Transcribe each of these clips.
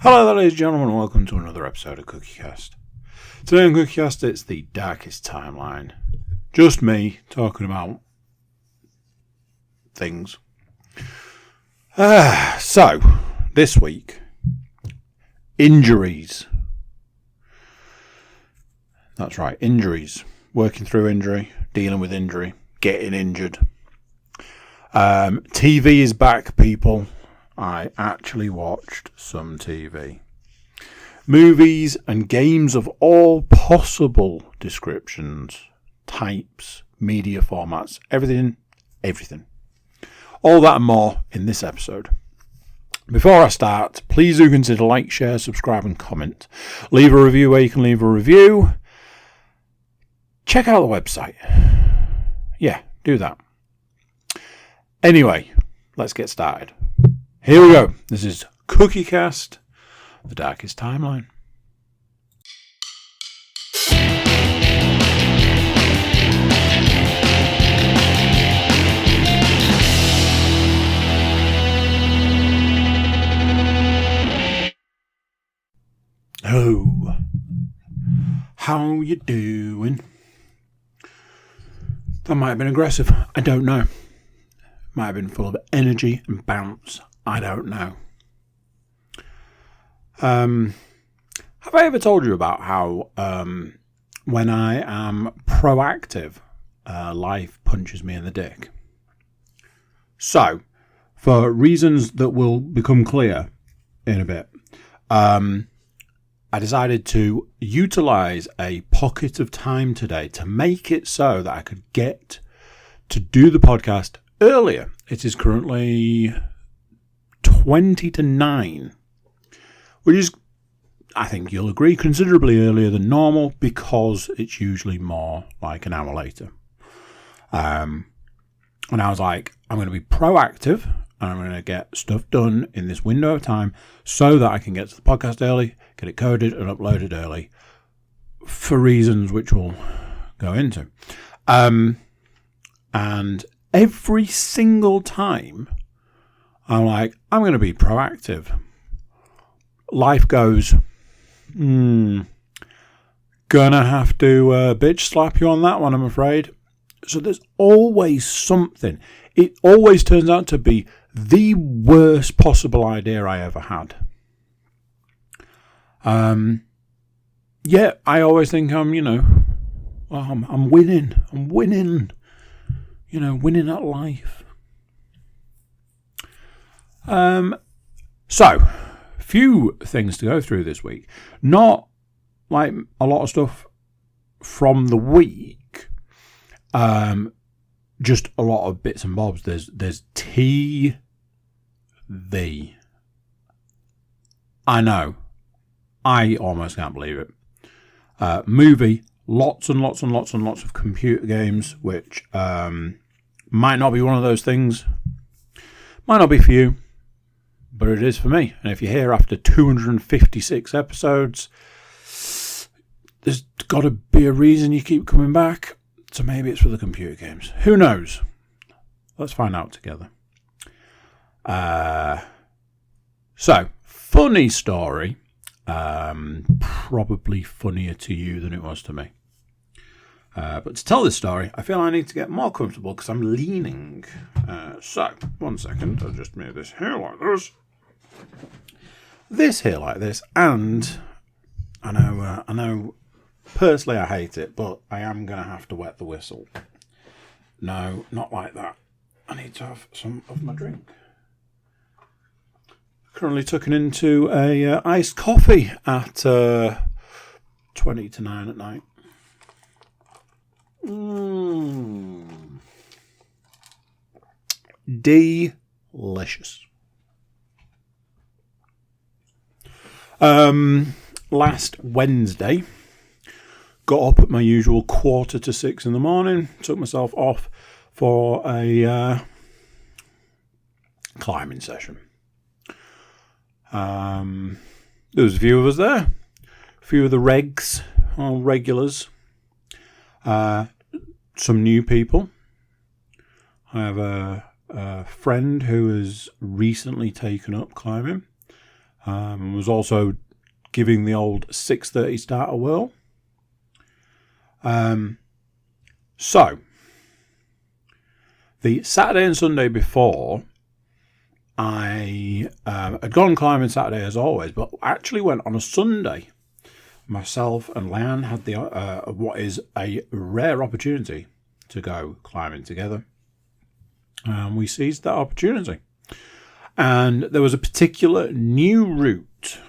Hello there, ladies and gentlemen, and welcome to another episode of CookieCast. Today on CookieCast, it's the darkest timeline. Just me talking about things. So, this week, injuries. That's right, injuries. Working through injury, dealing with injury, getting injured. TV is back, people. I actually watched some TV. Movies and games of all possible descriptions, types, media formats, everything. All that and more in this episode. Before I start, please do consider like, share, subscribe and comment. Leave a review where you can leave a review. Check out the website. Yeah, do that. Anyway, let's get started. Here we go. This is CookieCast, the darkest timeline. Oh, how you doing? That might have been aggressive. I don't know. Might have been full of energy and bounce. I don't know. Have I ever told you about how when I am proactive, life punches me in the dick? So, for reasons that will become clear in a bit, I decided to utilise a pocket of time today to make it so that I could get to do the podcast earlier. It is currently 20 to 9, which is, I think you'll agree, considerably earlier than normal because it's usually more like an hour later. And I was like, I'm going to be proactive and I'm going to get stuff done in this window of time so that I can get to the podcast early, get it coded and uploaded early for reasons which we'll go into. And every single time I'm like, I'm going to be proactive. Life goes, gonna have to bitch slap you on that one, I'm afraid. So there's always something. It always turns out to be the worst possible idea I ever had. Yeah, I always think I'm winning. I'm winning. Winning at life. So, few things to go through this week. Not like a lot of stuff from the week. Just a lot of bits and bobs. There's TV. I know. I almost can't believe it. Movie. Lots and lots and lots and lots of computer games, which might not be one of those things. Might not be for you. But it is for me. And if you're here after 256 episodes, there's got to be a reason you keep coming back. So maybe it's for the computer games. Who knows? Let's find out together. So, funny story. Probably funnier to you than it was to me. But to tell this story, I feel I need to get more comfortable because I'm leaning. So, 1 second. I'll just move this here like this. This here like this. And I know personally I hate it, but I am going to have to wet the whistle. No, not like that. I need to have some of my drink. Currently tucking into a iced coffee at 20 to 9 at night. Delicious. Last Wednesday, got up at my usual 5:45 in the morning, took myself off for a climbing session. There was a few of us there, a few of the regs, or regulars, some new people. I have a friend who has recently taken up climbing. Was also giving the old 6:30 start a whirl. So, the Saturday and Sunday before, I had gone climbing Saturday as always, but actually went on a Sunday. Myself and Leanne had the what is a rare opportunity to go climbing together. We seized that opportunity. And there was a particular new route.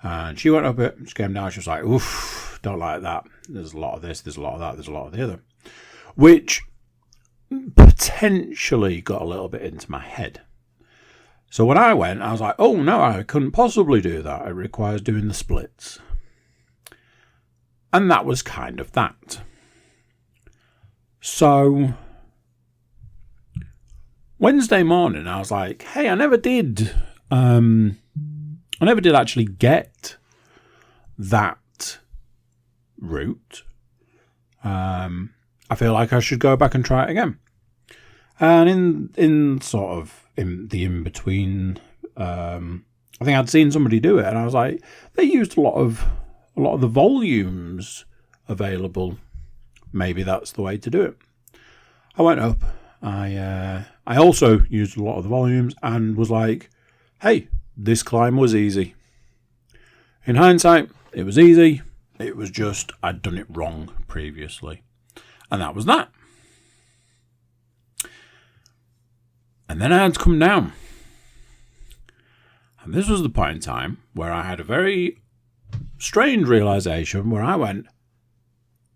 And she went up it, she came down, she was like, oof, don't like that. There's a lot of this, there's a lot of that, there's a lot of the other. Which potentially got a little bit into my head. So when I went, I was like, oh no, I couldn't possibly do that. It requires doing the splits. And that was kind of that. So Wednesday morning, I was like, hey, I never did actually get that route. I feel like I should go back and try it again. And in the in-between, I think I'd seen somebody do it, and I was like, they used a lot of the volumes available. Maybe that's the way to do it. I went up. I also used a lot of the volumes and was like, hey, this climb was easy. In hindsight, it was easy. It was just I'd done it wrong previously. And that was that. And then I had to come down. And this was the point in time where I had a very strange realization where I went,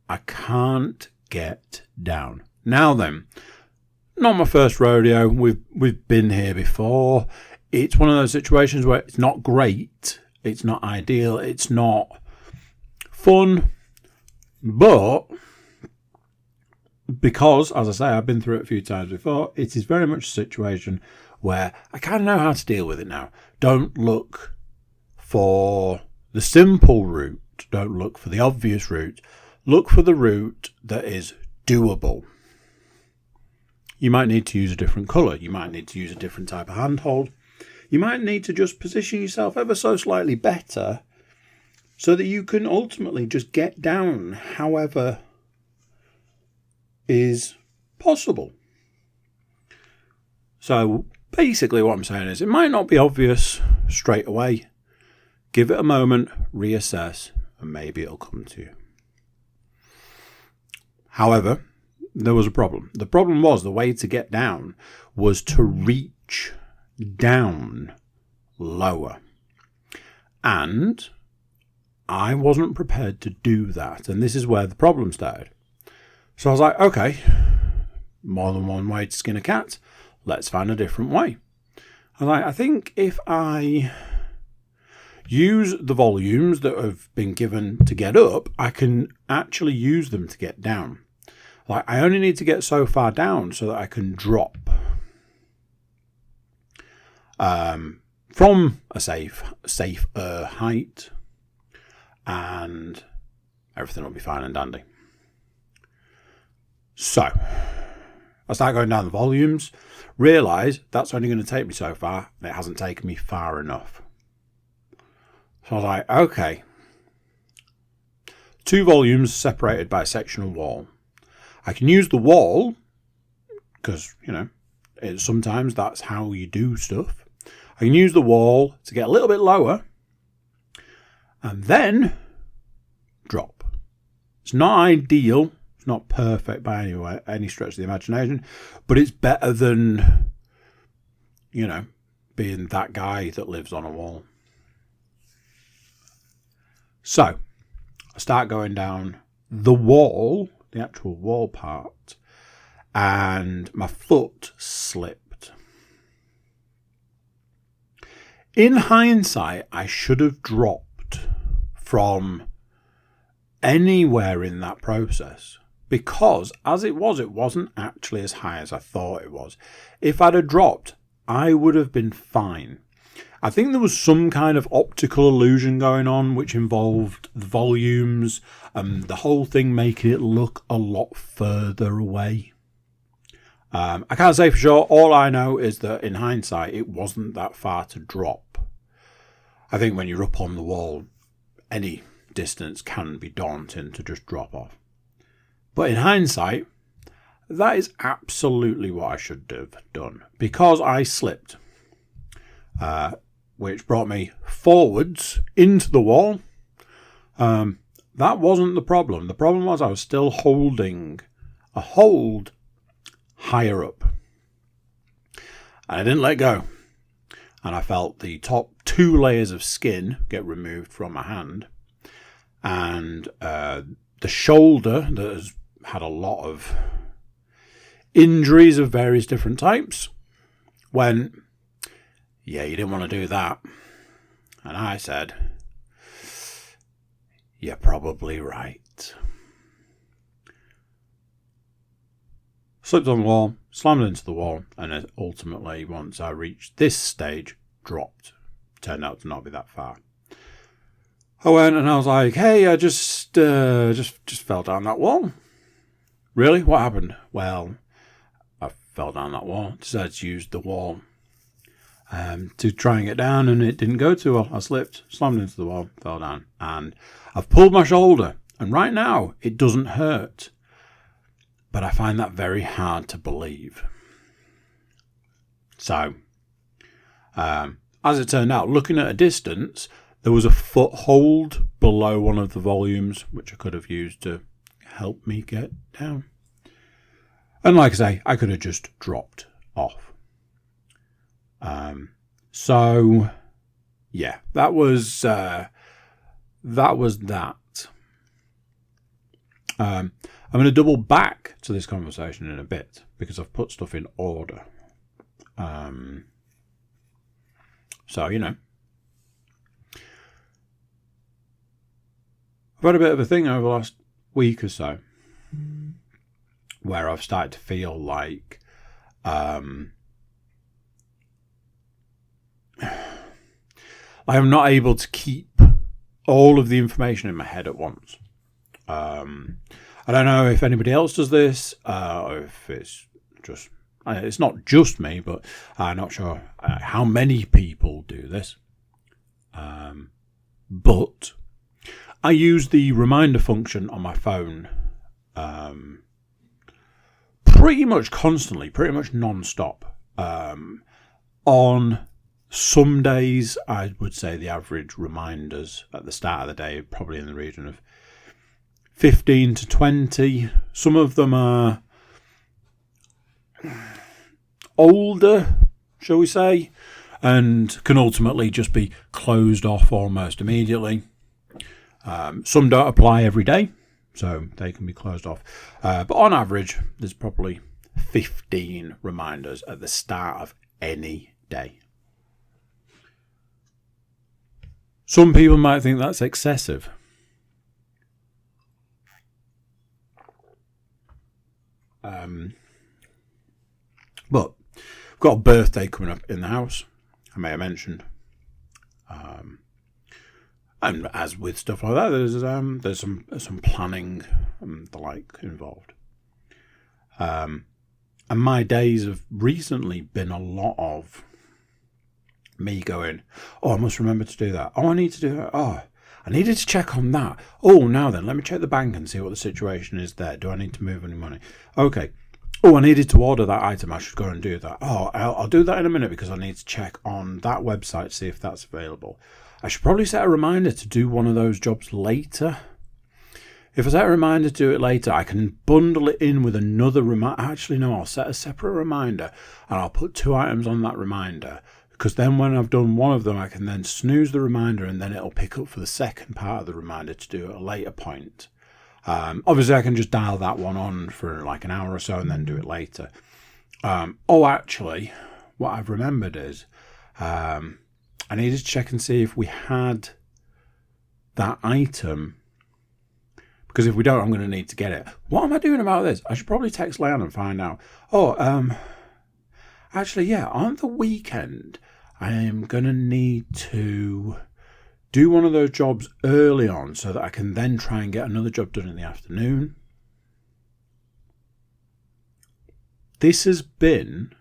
I can't get down. Now then, not my first rodeo. We've been here before. It's one of those situations where it's not great. It's not ideal. It's not fun. But because, as I say, I've been through it a few times before, it is very much a situation where I kind of know how to deal with it now. Don't look for the simple route. Don't look for the obvious route. Look for the route that is doable. You might need to use a different colour. You might need to use a different type of handhold. You might need to just position yourself ever so slightly better so that you can ultimately just get down however is possible. So basically what I'm saying is it might not be obvious straight away. Give it a moment, reassess, and maybe it'll come to you. However, there was a problem. The problem was the way to get down was to reach down lower. And I wasn't prepared to do that. And this is where the problem started. So I was like, okay, more than one way to skin a cat. Let's find a different way. I was like, I think if I use the volumes that have been given to get up, I can actually use them to get down. Like, I only need to get so far down so that I can drop from a safer height, and everything will be fine and dandy. So I start going down the volumes, realise that's only going to take me so far, and it hasn't taken me far enough. So I was like, okay, 2 volumes separated by a sectional wall. I can use the wall because, sometimes that's how you do stuff. I can use the wall to get a little bit lower and then drop. It's not ideal. It's not perfect by any stretch of the imagination, but it's better than, being that guy that lives on a wall. So I start going down the wall, the actual wall part, and my foot slipped. In hindsight, I should have dropped from anywhere in that process, because as it was, it wasn't actually as high as I thought it was. If I'd have dropped, I would have been fine. I think there was some kind of optical illusion going on which involved the volumes and the whole thing making it look a lot further away. I can't say for sure. All I know is that in hindsight, it wasn't that far to drop. I think when you're up on the wall, any distance can be daunting to just drop off. But in hindsight, that is absolutely what I should have done, because I slipped, which brought me forwards into the wall. That wasn't the problem. The problem was I was still holding a hold higher up. And I didn't let go. And I felt the top 2 layers of skin get removed from my hand. And the shoulder that has had a lot of injuries of various different types went, yeah, you didn't want to do that. And I said, you're probably right. Slipped on the wall, slammed into the wall, and ultimately, once I reached this stage, dropped. Turned out to not be that far. I went and I was like, hey, I just fell down that wall. Really? What happened? Well, I fell down that wall. Decided to use the wall to try and get down, and it didn't go too well. I slipped, slammed into the wall, fell down, and I've pulled my shoulder. And right now, it doesn't hurt. But I find that very hard to believe. So, as it turned out, looking at a distance, there was a foothold below one of the volumes, which I could have used to help me get down. And like I say, I could have just dropped off. So, yeah, that was that. I'm going to double back to this conversation in a bit because I've put stuff in order. So, you know. I've had a bit of a thing over the last week or so where I've started to feel like I'm not able to keep all of the information in my head at once. I don't know if anybody else does this, or if it's just, it's not just me, but I'm not sure how many people do this. But I use the reminder function on my phone pretty much constantly, pretty much non-stop. On some days, I would say the average reminders at the start of the day, probably in the region of 15 to 20. Some of them are older, shall we say, and can ultimately just be closed off almost immediately. Some don't apply every day, so they can be closed off. But on average, there's probably 15 reminders at the start of any day. Some people might think that's excessive. But we've got a birthday coming up in the house, I may have mentioned. And as with stuff like that, there's some planning and the like involved. And my days have recently been a lot of me going, oh, I must remember to do that. Oh, I need to do that. Oh, I needed to check on that. Oh, now then, let me check the bank and see what the situation is there. Do I need to move any money? Okay. Oh, I needed to order that item. I should go and do that. Oh, I'll do that in a minute because I need to check on that website, see if that's available. I should probably set a reminder to do one of those jobs later. If I set a reminder to do it later, I can bundle it in with another reminder. Actually, no, I'll set a separate reminder and I'll put 2 items on that reminder, because then when I've done one of them, I can then snooze the reminder and then it'll pick up for the second part of the reminder to do at a later point. Obviously, I can just dial that one on for like an hour or so and then do it later. Actually, what I've remembered is I needed to check and see if we had that item, because if we don't, I'm going to need to get it. What am I doing about this? I should probably text Leanne and find out. Actually, yeah, on the weekend, I am going to need to do one of those jobs early on so that I can then try and get another job done in the afternoon. This has been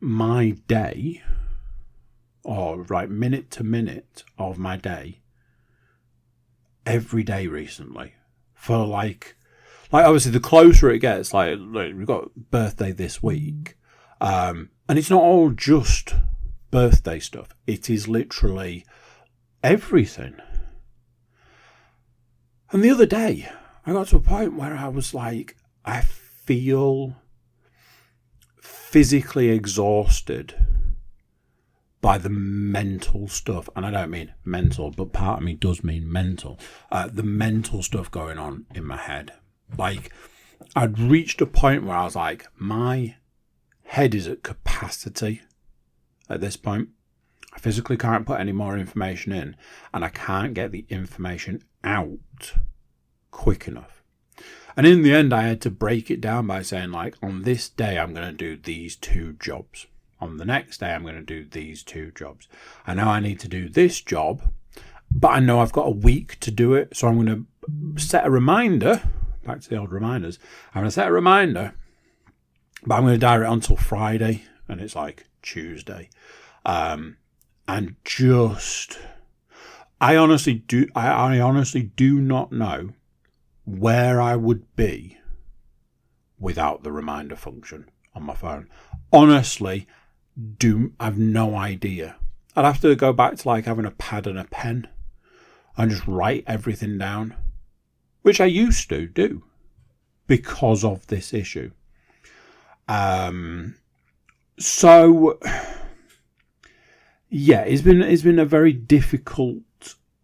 my day or like minute to minute of my day every day recently. For like obviously the closer it gets, like we've got birthday this week, and it's not all just birthday stuff. It is literally everything. And the other day, I got to a point where I was like, I feel physically exhausted by the mental stuff. And I don't mean mental, but part of me does mean mental. The mental stuff going on in my head. Like, I'd reached a point where I was like, my head is at capacity at this point. I physically can't put any more information in, and I can't get the information out quick enough. And in the end, I had to break it down by saying, like, on this day, I'm going to do these 2 jobs. On the next day, I'm going to do these 2 jobs. I know I need to do this job, but I know I've got a week to do it. So I'm going to set a reminder, back to the old reminders. I'm going to set a reminder, but I'm going to diary it until Friday, and it's like Tuesday. And just, I honestly do not know where I would be without the reminder function on my phone. Honestly, I've no idea. I'd have to go back to like having a pad and a pen and just write everything down, which I used to do because of this issue. So yeah, it's been a very difficult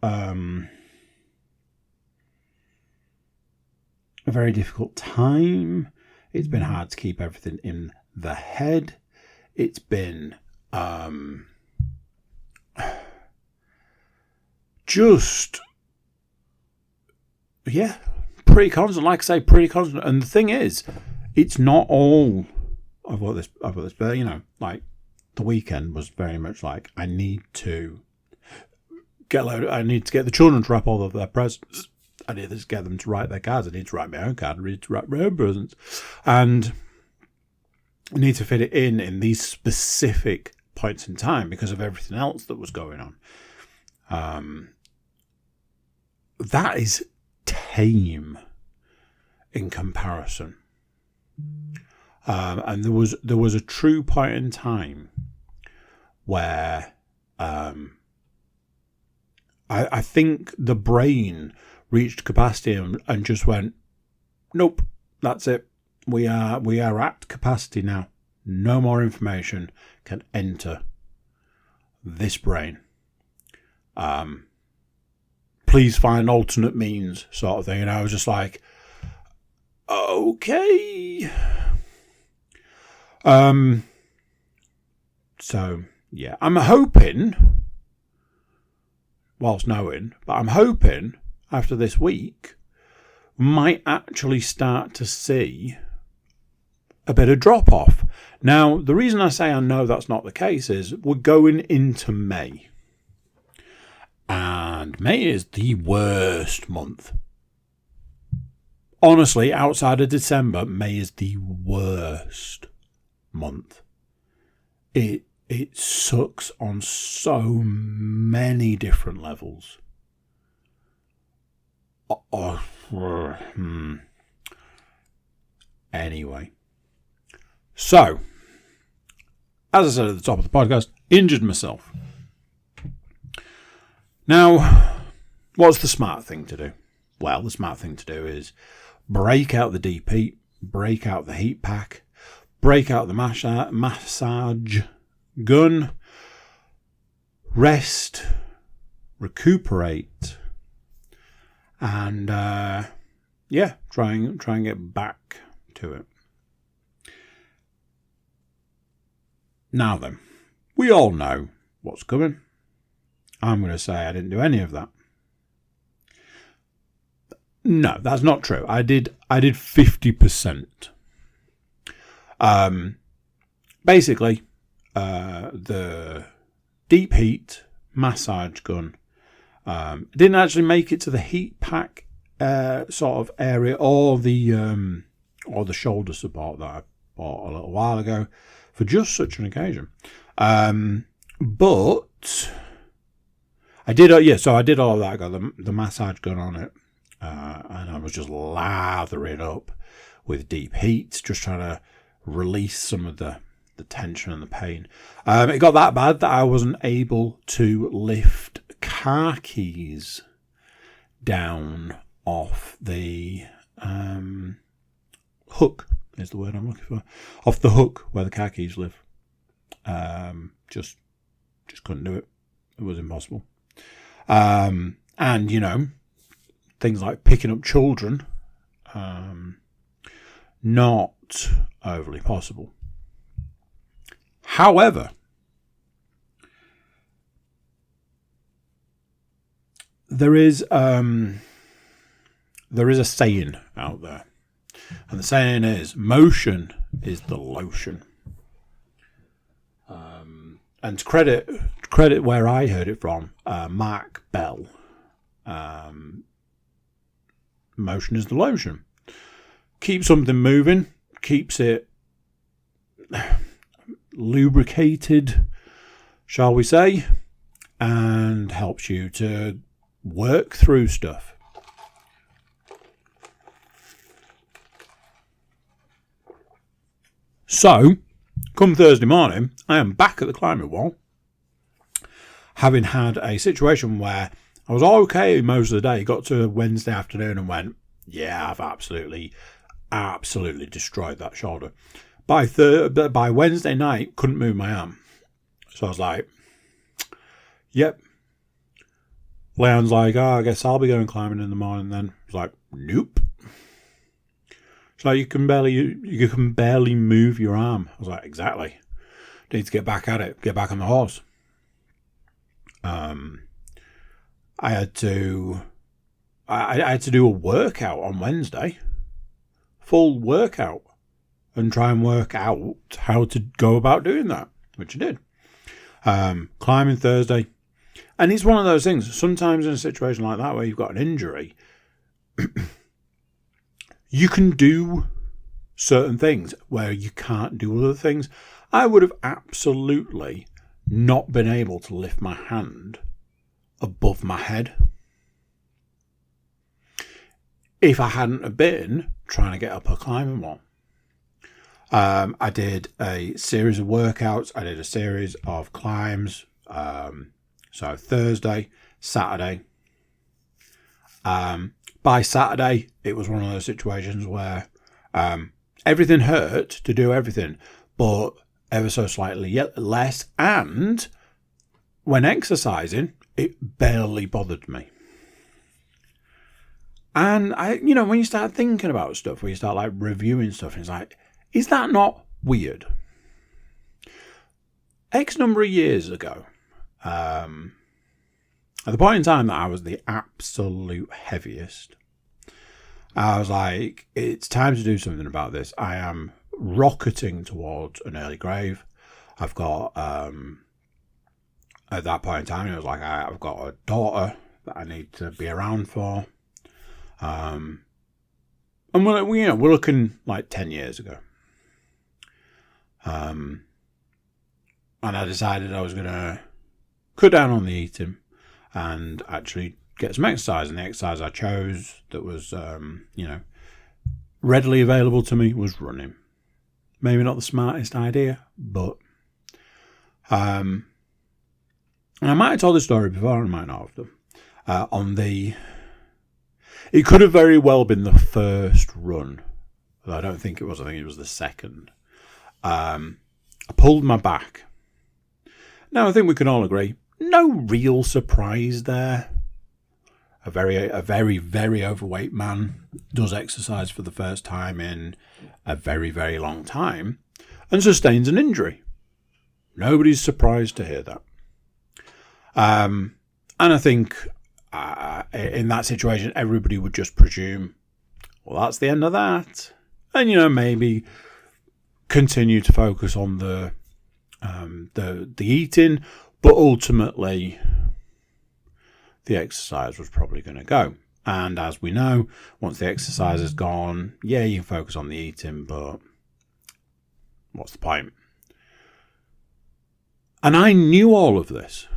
time. It's been hard to keep everything in the head. It's been just pretty constant. Like I say, pretty constant. And the thing is, it's not all. I've got this, but like the weekend was very much like I need to get the children to wrap all of their presents. I need to get them to write their cards. I need to write my own card. I need to write my own presents, and I need to fit it in these specific points in time because of everything else that was going on. That is tame in comparison. And there was a true point in time where I think the brain reached capacity and just went, nope, that's it. We are at capacity now. No more information can enter this brain. Please find alternate means, sort of thing. And I was just like, okay. So yeah, I'm hoping, whilst knowing, but I'm hoping after this week, might actually start to see a bit of drop off. Now, the reason I say I know that's not the case is we're going into May. And May is the worst month. Honestly, outside of December, May is the worst month. It sucks on so many different levels. Anyway. So, as I said at the top of the podcast, injured myself. Now, what's the smart thing to do? Well, the smart thing to do is break out the deep heat, break out the heat pack, break out the massage gun, rest, recuperate, and try and get back to it. Now then, we all know what's coming. I'm going to say I didn't do any of that. No, that's not true. I did 50%. Basically, the deep heat massage gun didn't actually make it to the heat pack sort of area or the shoulder support that I bought a little while ago for just such an occasion. But I did, so I did all of that. I got the massage gun on it, and I was just lathering up with deep heat, just trying to release some of the tension and the pain. It got that bad that I wasn't able to lift car keys down off the hook, is the word I'm looking for. Off the hook where the car keys live. Just couldn't do it. It was impossible. And, things like picking up children, not overly possible. However, there is a saying out there, and the saying is, motion is the lotion. And credit where I heard it from, Mark Bell. Motion is the lotion. Keeps something moving, keeps it lubricated, shall we say, and helps you to work through stuff. So, come Thursday morning, I am back at the climbing wall, having had a situation where I was okay most of the day. Got to Wednesday afternoon and went, yeah, I've absolutely destroyed that shoulder. By Wednesday night, couldn't move my arm. So I was like, yep. Leon's like, I guess I'll be going climbing in the morning then. I was like, nope. It's like you can barely move your arm. I was like, exactly. Need to get back at it. Get back on the horse. I had to do a workout on Wednesday. Full workout. And try and work out how to go about doing that, which I did. Climbing Thursday. And it's one of those things, sometimes in a situation like that where you've got an injury, you can do certain things where you can't do other things. I would have absolutely not been able to lift my hand above my head if I hadn't have been trying to get up a climbing wall. I did a series of workouts. I did a series of climbs. So Thursday, Saturday. By Saturday, it was one of those situations where everything hurt to do everything, but ever so slightly less. And when exercising, it barely bothered me. And when you start thinking about stuff, when you start like reviewing stuff, and it's like, is that not weird? X number of years ago, at the point in time that I was the absolute heaviest, I was like, it's time to do something about this. I am rocketing towards an early grave. I've got, at that point in time, it was like, I've got a daughter that I need to be around for. And we're looking like 10 years ago. And I decided I was going to cut down on the eating and actually get some exercise. And the exercise I chose that was, readily available to me was running. Maybe not the smartest idea, but and I might have told this story before, I might not have done. It could have very well been the first run. I don't think it was. I think it was the second. I pulled my back. Now, I think we can all agree, no real surprise there. A very, very overweight man does exercise for the first time in a very, very long time and sustains an injury. Nobody's surprised to hear that. And I think in that situation, everybody would just presume, well, that's the end of that. And, maybe continue to focus on the eating, but ultimately the exercise was probably going to go. And as we know, once the exercise is gone, yeah, you can focus on the eating, but what's the point? And I knew all of this.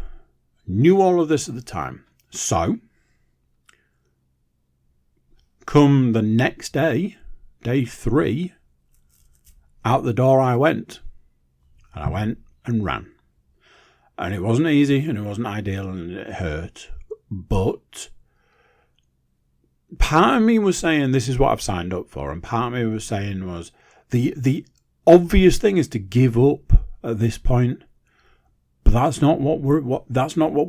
Knew all of this at the time. So, come the next day, day 3, out the door I went. And I went and ran. And it wasn't easy and it wasn't ideal and it hurt. But part of me was saying this is what I've signed up for. And part of me was saying was the obvious thing is to give up at this point. But that's not what we're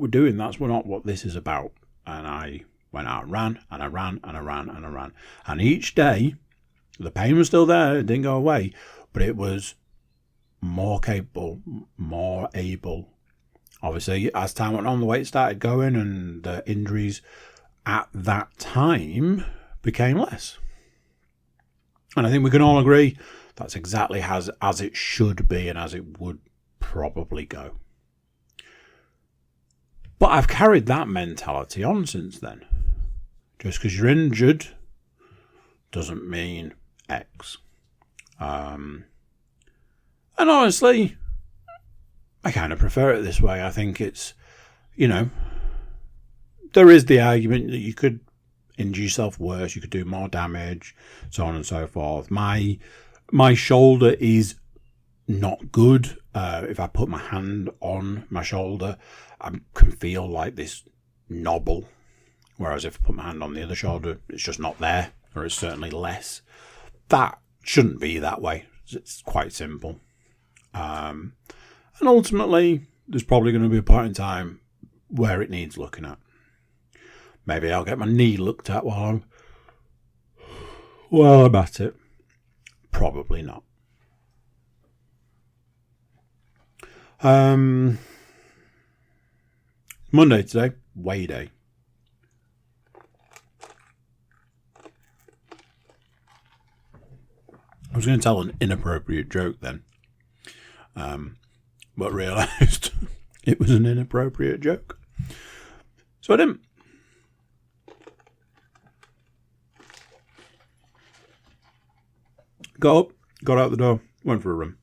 doing. That's not what this is about. And I went out and ran and I ran and I ran and I ran. And each day the pain was still there, it didn't go away, but it was more capable, more able. Obviously, as time went on, the weight started going and the injuries at that time became less. And I think we can all agree that's exactly as it should be and as it would probably go. But I've carried that mentality on since then. Just because you're injured doesn't mean X. And honestly, I kind of prefer it this way. I think it's, there is the argument that you could injure yourself worse, you could do more damage, so on and so forth. My shoulder is not good. If I put my hand on my shoulder, I can feel like this knobble. Whereas if I put my hand on the other shoulder, it's just not there, or it's certainly less. That shouldn't be that way. It's quite simple. And ultimately, there's probably going to be a point in time where it needs looking at. Maybe I'll get my knee looked at while I'm at it. Probably not. Monday today, weigh day. I was going to tell an inappropriate joke then, but realised it was an inappropriate joke. So I didn't. Got up, got out the door, went for a run.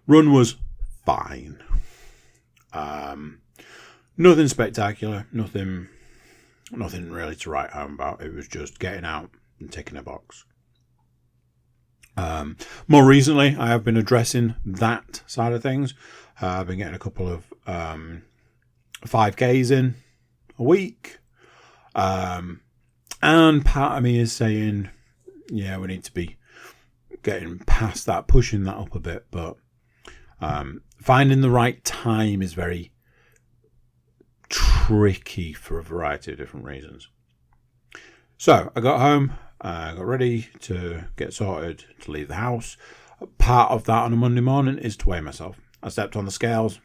Run was fine. Nothing spectacular, nothing really to write home about. It was just getting out and ticking a box. More recently, I have been addressing that side of things. I've been getting a couple of 5Ks in a week. And part of me is saying, yeah, we need to be getting past that, pushing that up a bit. But finding the right time is very tricky for a variety of different reasons. So I got home. I got ready to get sorted to leave the house. Part of that on a Monday morning is to weigh myself. I stepped on the scales.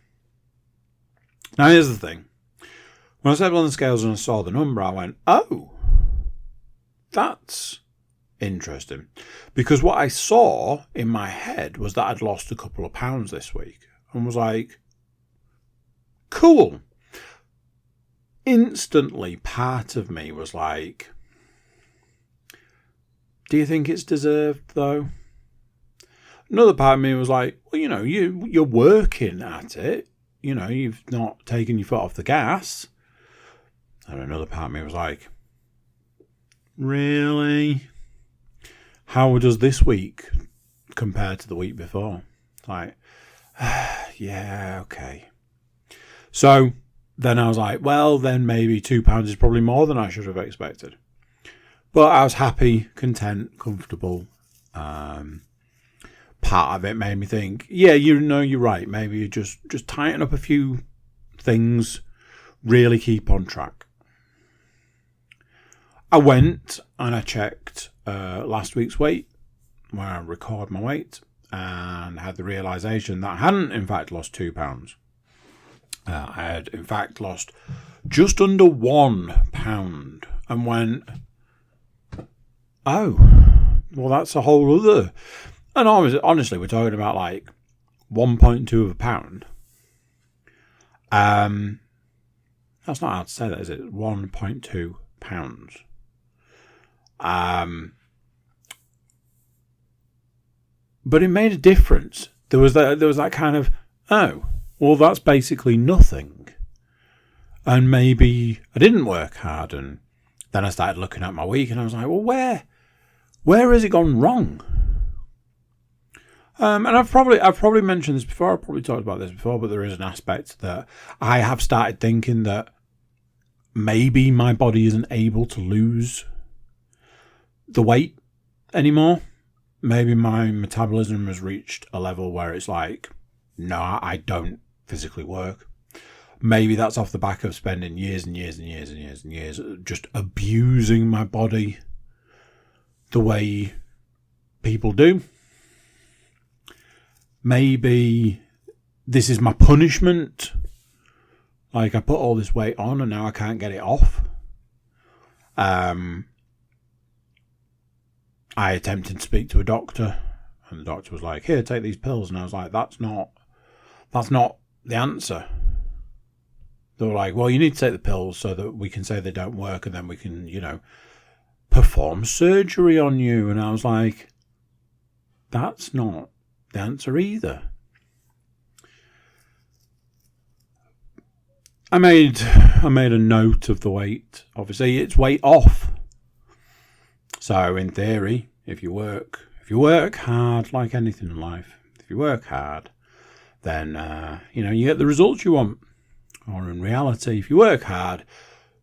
Now here's the thing. When I stepped on the scales and I saw the number, I went, oh, that's interesting. Because what I saw in my head was that I'd lost a couple of pounds this week. And was like, cool. Instantly, part of me was like, do you think it's deserved, though? Another part of me was like, well, you're working at it. You've not taken your foot off the gas. And another part of me was like, really? How does this week compare to the week before? Like, yeah, okay. So then I was like, well, then maybe £2 is probably more than I should have expected. But I was happy, content, comfortable. Part of it made me think, yeah, you're right. Maybe you just tighten up a few things, really keep on track. I went and I checked last week's weight, where I record my weight, and had the realisation that I hadn't, in fact, lost £2. I had, in fact, lost just under £1 and went, oh, well, that's a whole other. And honestly, we're talking about like 1.2 of a pound. That's not hard to say that, is it? 1.2 pounds. But it made a difference. There was that kind of, oh, well, that's basically nothing. And maybe I didn't work hard, and then I started looking at my week and I was like, well, where has it gone wrong? And I've probably mentioned this before, I've probably talked about this before, but there is an aspect that I have started thinking that maybe my body isn't able to lose the weight anymore. Maybe my metabolism has reached a level where it's like, no, I don't physically work. Maybe that's off the back of spending years and years and years and years and years just abusing my body the way people do. Maybe this is my punishment. Like, I put all this weight on and now I can't get it off. I attempted to speak to a doctor, and the doctor was like, here, take these pills. And I was like, that's not the answer. They were like, well, you need to take the pills so that we can say they don't work, and then we can, perform surgery on you. And I was like, that's not the answer either. I made a note of the weight. Obviously, it's weight off. So in theory, if you work hard, like anything in life, if you work hard, then you get the results you want. Or in reality, if you work hard,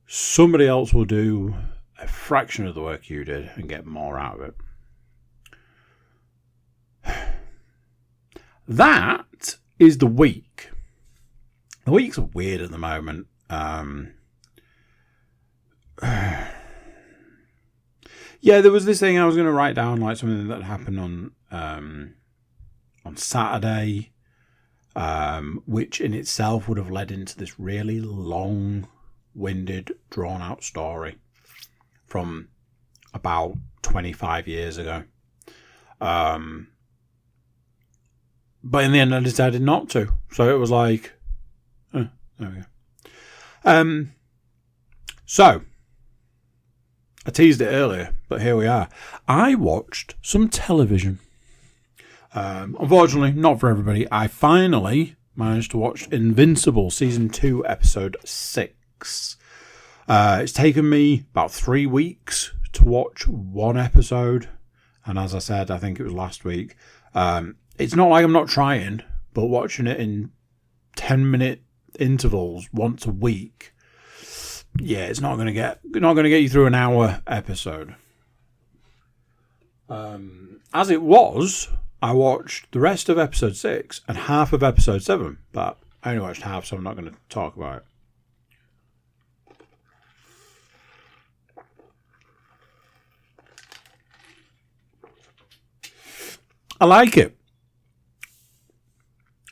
somebody else will do a fraction of the work you did and get more out of it. That is the week. The weeks are weird at the moment. Yeah, there was this thing I was going to write down, like something that happened on Saturday, which in itself would have led into this really long-winded, drawn-out story from about 25 years ago. But in the end, I decided not to. So it was like, there we go. So, I teased it earlier, but here we are. I watched some television. Unfortunately, not for everybody. I finally managed to watch Invincible Season 2, Episode 6. It's taken me about 3 weeks to watch one episode. And as I said, I think it was last week. It's not like I'm not trying, but watching it in 10-minute intervals once a week, yeah, it's not going to get you through an hour episode. As it was, I watched the rest of episode 6 and half of episode 7, but I only watched half, so I'm not going to talk about it. I like it.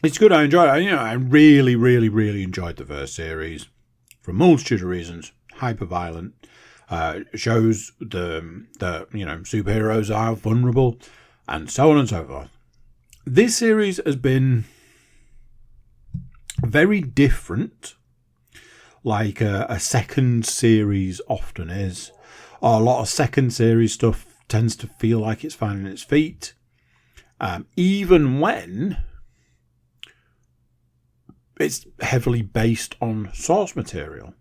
It's good. I enjoyed it. I really, really, really enjoyed the first series for a multitude of reasons. Hyper violent, shows the superheroes are vulnerable, and so on and so forth. This series has been very different, like a second series often is. A lot of second series stuff tends to feel like it's finding its feet, even when it's heavily based on source material.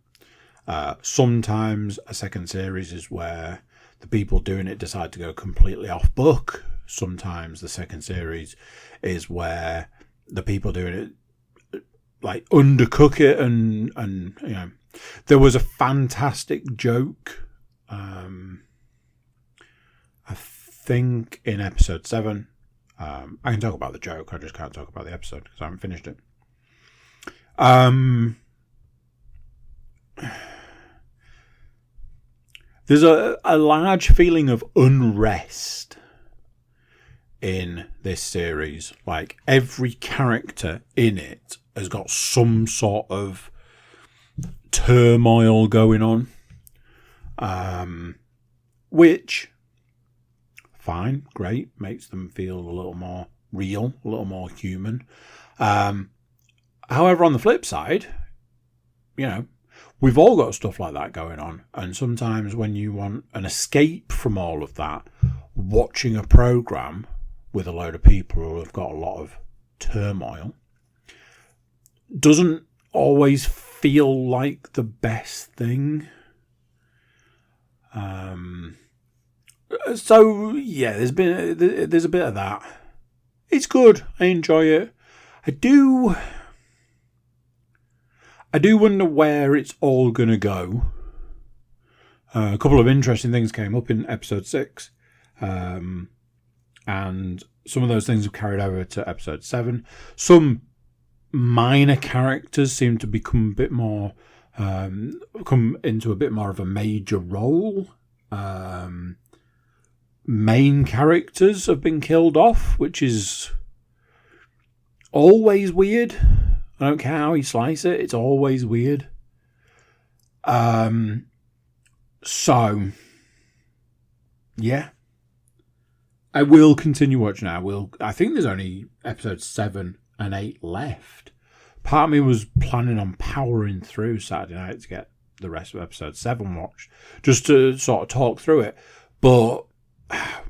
Sometimes a second series is where the people doing it decide to go completely off book. Sometimes the second series is where the people doing it like undercook it and there was a fantastic joke. I think in episode 7. I can talk about the joke. I just can't talk about the episode because I haven't finished it. There's a large feeling of unrest in this series. Like, every character in it has got some sort of turmoil going on. Which, fine, great, makes them feel a little more real, a little more human. However, on the flip side, we've all got stuff like that going on. And sometimes when you want an escape from all of that, watching a program with a load of people who have got a lot of turmoil doesn't always feel like the best thing. So yeah, there's a bit of that. It's good. I enjoy it. I do wonder where it's all gonna go. A couple of interesting things came up in episode 6, and some of those things have carried over to episode 7. Some minor characters seem to become a bit more, come into a bit more of a major role. Main characters have been killed off, which is always weird. I don't care how you slice it, it's always weird. So, yeah. I will continue watching it. I think there's only episodes 7 and 8 left. Part of me was planning on powering through Saturday night to get the rest of episode 7 watched, just to sort of talk through it. But I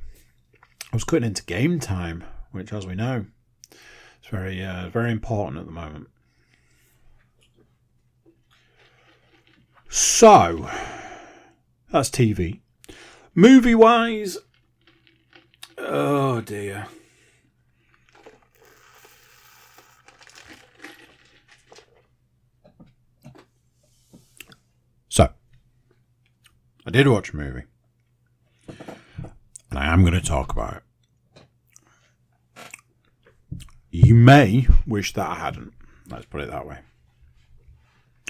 was cutting into game time, which, as we know, is very, very important at the moment. So, that's TV. Movie-wise, oh dear. So, I did watch a movie. And I am going to talk about it. You may wish that I hadn't. Let's put it that way.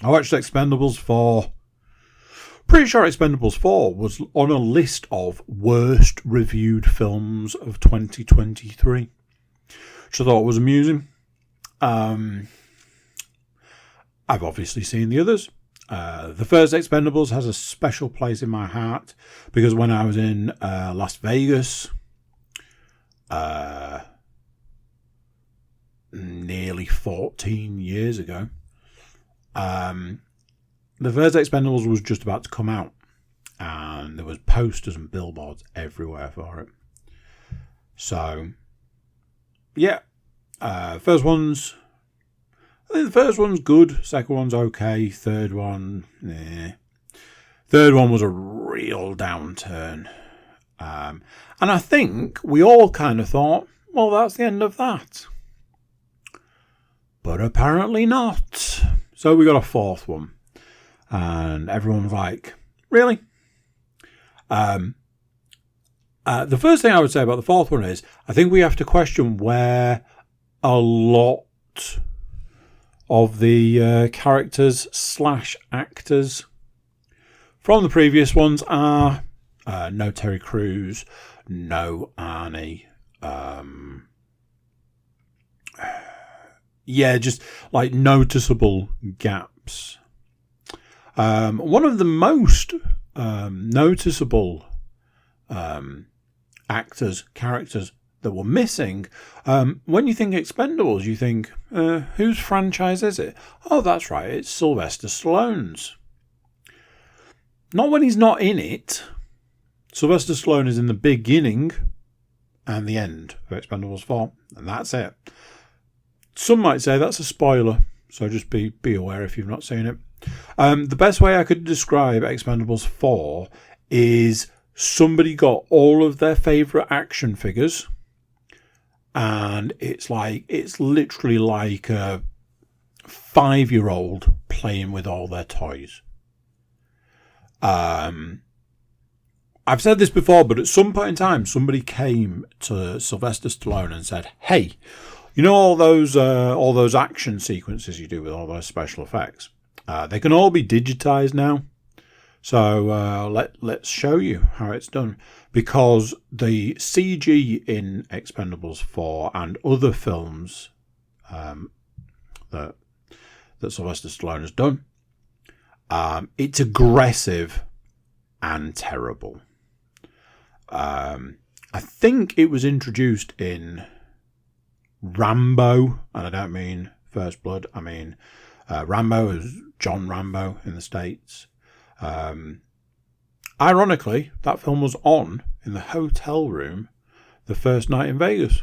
I watched Expendables 4. Pretty sure Expendables 4 was on a list of worst reviewed films of 2023. Which I thought was amusing. I've obviously seen the others. The first Expendables has a special place in my heart because when I was in Las Vegas nearly 14 years ago, the first Expendables was just about to come out and there was posters and billboards everywhere for it. So, yeah, I think the first one's good, second one's okay, third one, nah. Third one was a real downturn. And I think we all kind of thought, well, that's the end of that. But apparently not. So we got a fourth one. And everyone was like, really? The first thing I would say about the fourth one is, I think we have to question where a lot of the characters / actors from the previous ones are. No Terry Crews, no Arnie. Yeah, just like noticeable gaps. One of the most noticeable characters that were missing. When you think Expendables, you think, whose franchise is it? Oh, that's right, it's Sylvester Stallone's. Not when he's not in it. Sylvester Stallone is in the beginning and the end of Expendables 4, and that's it. Some might say that's a spoiler, so just be aware if you've not seen it. The best way I could describe Expendables 4 is somebody got all of their favourite action figures, and it's literally like a 5-year-old playing with all their toys. I've said this before, but at some point in time, somebody came to Sylvester Stallone and said, "Hey, you know all those action sequences you do with all those special effects? They can all be digitized now. So let's show you how it's done." Because the CG in Expendables 4 and other films that Sylvester Stallone has done, it's aggressive and terrible. I think it was introduced in Rambo, and I don't mean First Blood. I mean Rambo is John Rambo in the States. Ironically, that film was on in the hotel room the first night in Vegas.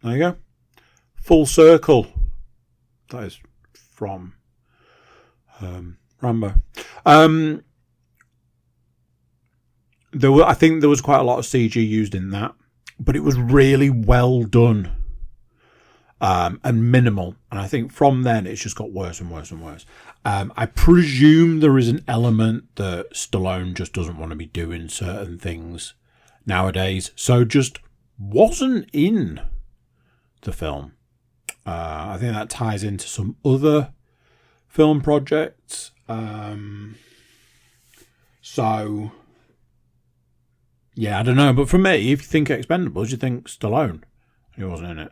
There you go. Full circle. That is from Rambo. I think there was quite a lot of CG used in that, but it was really well done. And minimal. And I think from then it's just got worse and worse and worse. I presume there is an element that Stallone just doesn't want to be doing certain things nowadays. So just wasn't in the film. I think that ties into some other film projects. So, yeah, I don't know. But for me, if you think Expendables, you think Stallone. He wasn't in it.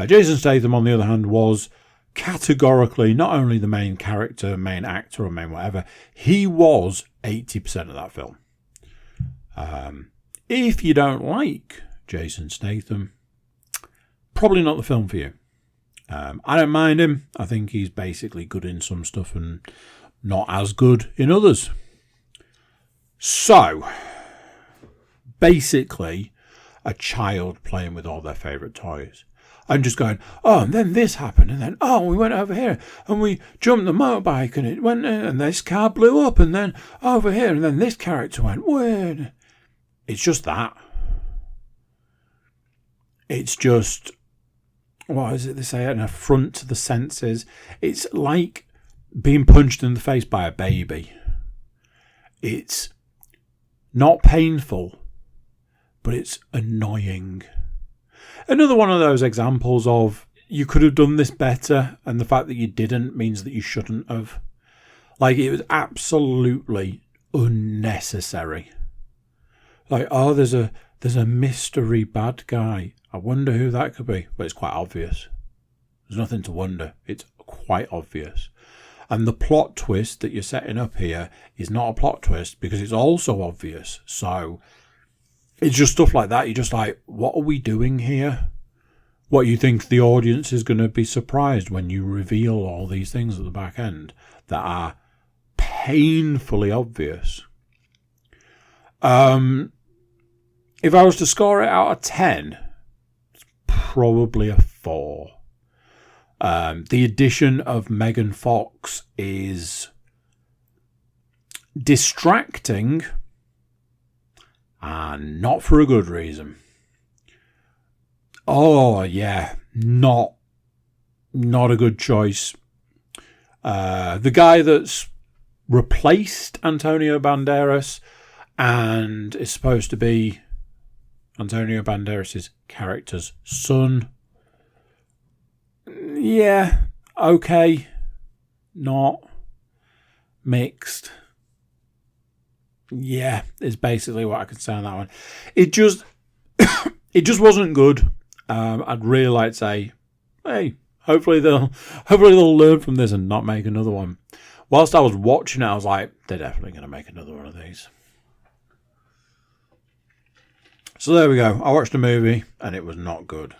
Jason Statham, on the other hand, was categorically not only the main character, main actor, or main whatever, he was 80% of that film. If you don't like Jason Statham, probably not the film for you. I don't mind him. I think he's basically good in some stuff and not as good in others. So, basically, a child playing with all their favourite toys. I'm just going, oh, and then this happened, and then, oh, we went over here, and we jumped the motorbike, and it went, and this car blew up, and then over here, and then this character went, weird. It's just that. It's just, what is it they say, an affront to the senses. It's like being punched in the face by a baby. It's not painful, but it's annoying. Another one of those examples of you could have done this better, and the fact that you didn't means that you shouldn't have. Like, it was absolutely unnecessary. Like, oh, there's a mystery bad guy. I wonder who that could be. But it's quite obvious. There's nothing to wonder. It's quite obvious. And the plot twist that you're setting up here is not a plot twist because it's also obvious. So it's just stuff like that. You're just like, what are we doing here? What, you think the audience is going to be surprised when you reveal all these things at the back end that are painfully obvious? If I was to score it out of 10, it's probably a 4. The addition of Megan Fox is distracting, and not for a good reason. Oh, yeah, not a good choice. The guy that's replaced Antonio Banderas and is supposed to be Antonio Banderas' character's son. Yeah, okay. Not mixed. Yeah, is basically what I could say on that one. It just wasn't good. I'd really like to say, hey, hopefully they'll learn from this and not make another one. Whilst I was watching it, I was like, they're definitely going to make another one of these. So there we go. I watched a movie and it was not good.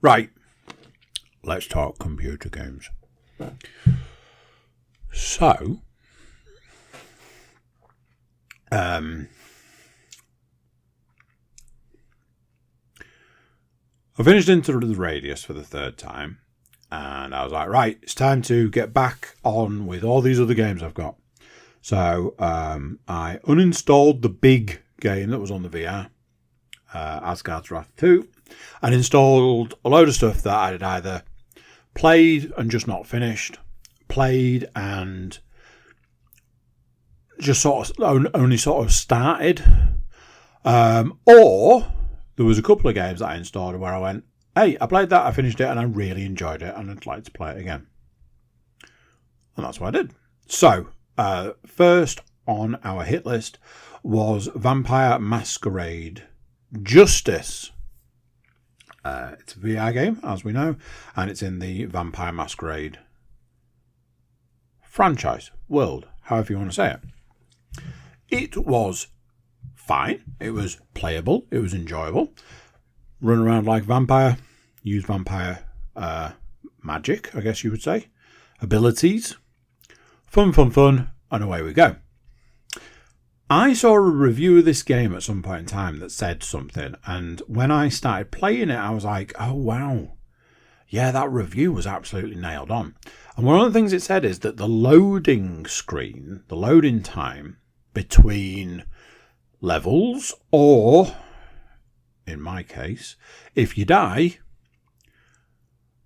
Right. Let's talk computer games. So, I finished Into the Radius for the third time, and I was like, right, it's time to get back on with all these other games I've got. So, I uninstalled the big game that was on the VR, Asgard's Wrath 2, and installed a load of stuff that I had either played and just not finished, played and just only sort of started, or there was a couple of games that I installed where I went, hey, I played that, I finished it, and I really enjoyed it, and I'd like to play it again. And that's what I did. So, first on our hit list was Vampire Masquerade Justice. It's a VR game, as we know, and it's in the Vampire Masquerade franchise, world, however you want to say it. It was fine. It was playable. It was enjoyable. Run around like vampire, use vampire magic, I guess you would say. Abilities. Fun, and away we go. I saw a review of this game at some point in time that said something, and when I started playing it, I was like, oh wow, yeah, that review was absolutely nailed on. And one of the things it said is that the loading screen, the loading time between levels, or in my case, if you die,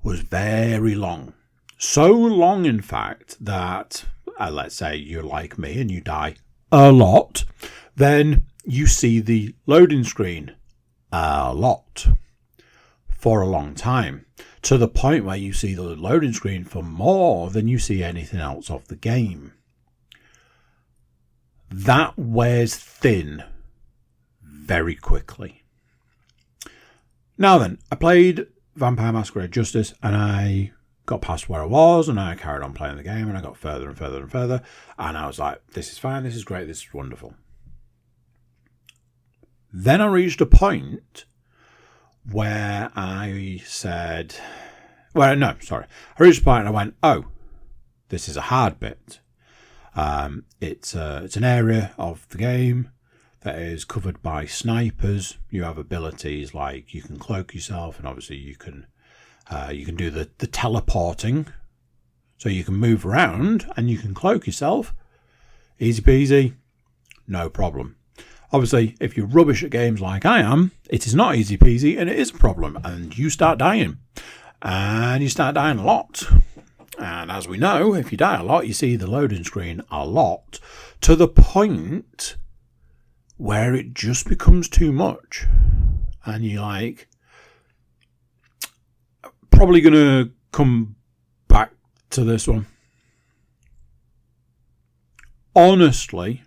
was very long. So long, in fact, that let's say you're like me and you die a lot, then you see the loading screen a lot for a long time, to the point where you see the loading screen for more than you see anything else of the game. That wears thin very quickly. Now then, I played Vampire Masquerade Justice and I got past where I was and I carried on playing the game and I got further and further and further, and I was like, this is fine, this is great, this is wonderful. Then I reached a point where I said, I reached a point and I went, oh, this is a hard bit. It's an area of the game that is covered by snipers. You have abilities like you can cloak yourself, and obviously you can do the teleporting, so you can move around and you can cloak yourself. Easy peasy, no problem. Obviously, if you're rubbish at games like I am, it is not easy peasy and it is a problem, and you start dying. And you start dying a lot. And as we know, if you die a lot, you see the loading screen a lot, to the point where it just becomes too much. And you're like, probably going to come back to this one. Honestly,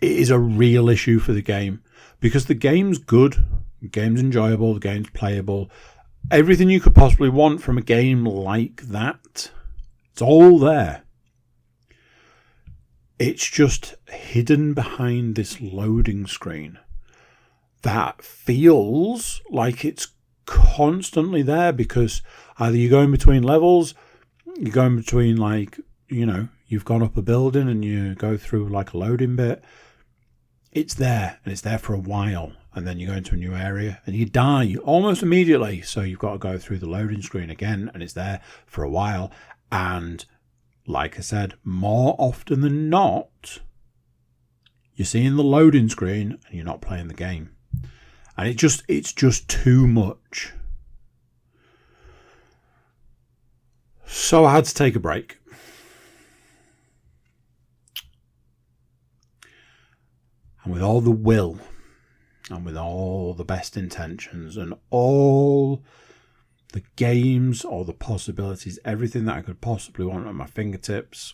it is a real issue for the game, because the game's good, the game's enjoyable, the game's playable. Everything you could possibly want from a game like that, it's all there. It's just hidden behind this loading screen that feels like it's constantly there, because either you're going between levels, you're going between, like, you know, you've gone up a building and you go through like a loading bit. It's there, and it's there for a while, and then you go into a new area and you die almost immediately, so you've got to go through the loading screen again, and it's there for a while. And like I said, more often than not, you're seeing the loading screen and you're not playing the game, and it's just too much. So I had to take a break. And with all the will, and with all the best intentions, and all the games, all the possibilities, everything that I could possibly want at my fingertips,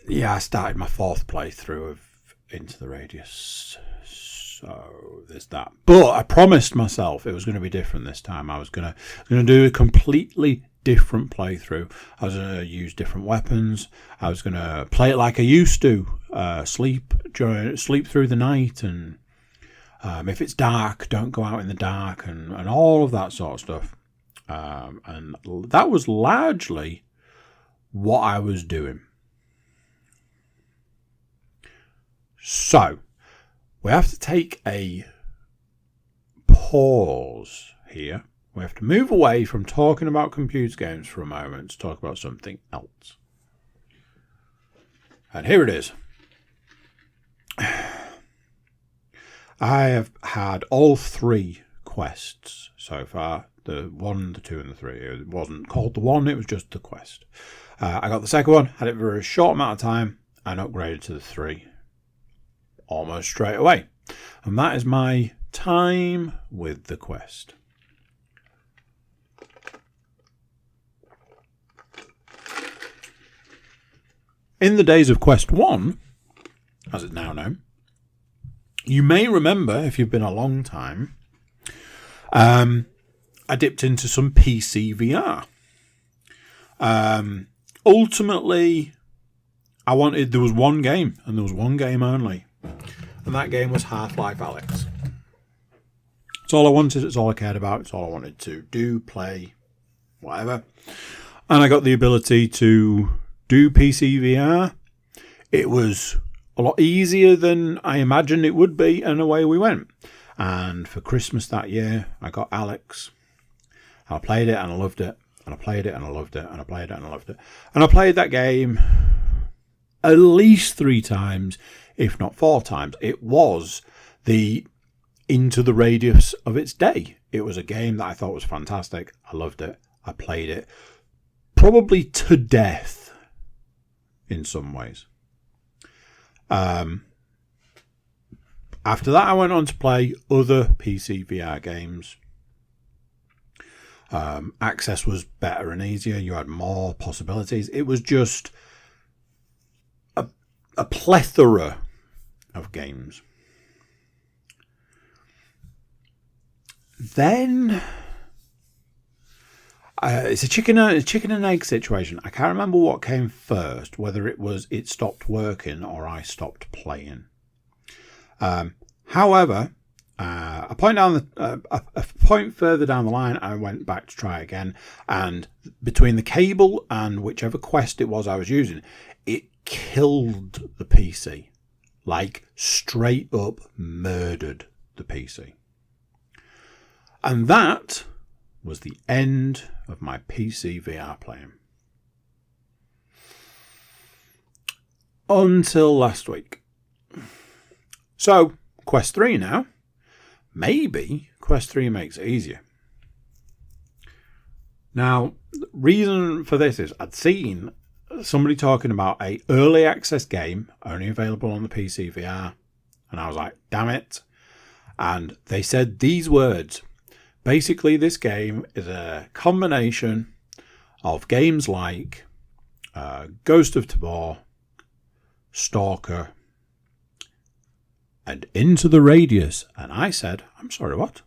yeah, I started my fourth playthrough of Into the Radius. So there's that. But I promised myself it was going to be different this time. I was going to do a completely different playthrough. I was going to use different weapons. I was going to play it like I used to, sleep through the night, and if it's dark, don't go out in the dark, and all of that sort of stuff. And that was largely what I was doing. So we have to take a pause here. We have to move away from talking about computer games for a moment to talk about something else. And here it is. I have had all 3 quests so far. The 1, the 2 and the 3. It wasn't called the 1, it was just the quest. I got the second one, had it for a short amount of time, and upgraded to the 3 almost straight away. And that is my time with the quest. In the days of Quest 1, as it's now known, you may remember, if you've been a long time, I dipped into some PC VR. Ultimately, there was one game, and there was one game only, and that game was Half-Life Alyx. It's all I wanted, it's all I cared about, it's all I wanted to do, play, whatever. And I got the ability to do PC VR. It was a lot easier than I imagined it would be, and away we went. And for Christmas that year, I got Alex. I played it and I loved it. And I played it and I loved it. And I played it and I loved it. And I played that game at least 3 times, if not 4 times. It was into the radius of its day. It was a game that I thought was fantastic. I loved it. I played it probably to death in some ways. After that, I went on to play other PC VR games. Access was better and easier. You had more possibilities. It was just a plethora of games. Then it's a chicken and egg situation. I can't remember what came first, whether it stopped working or I stopped playing. However, a point further down the line, I went back to try again, and between the cable and whichever Quest it was I was using, it killed the PC, like straight up murdered the PC. And that was the end of my PC VR playing. Until last week. So, Quest 3 now. Maybe Quest 3 makes it easier. Now, the reason for this is I'd seen somebody talking about a early access game only available on the PC VR. And I was like, damn it. And they said these words. Basically, this game is a combination of games like Ghost of Tabor, Stalker, and Into the Radius. And I said, I'm sorry, what?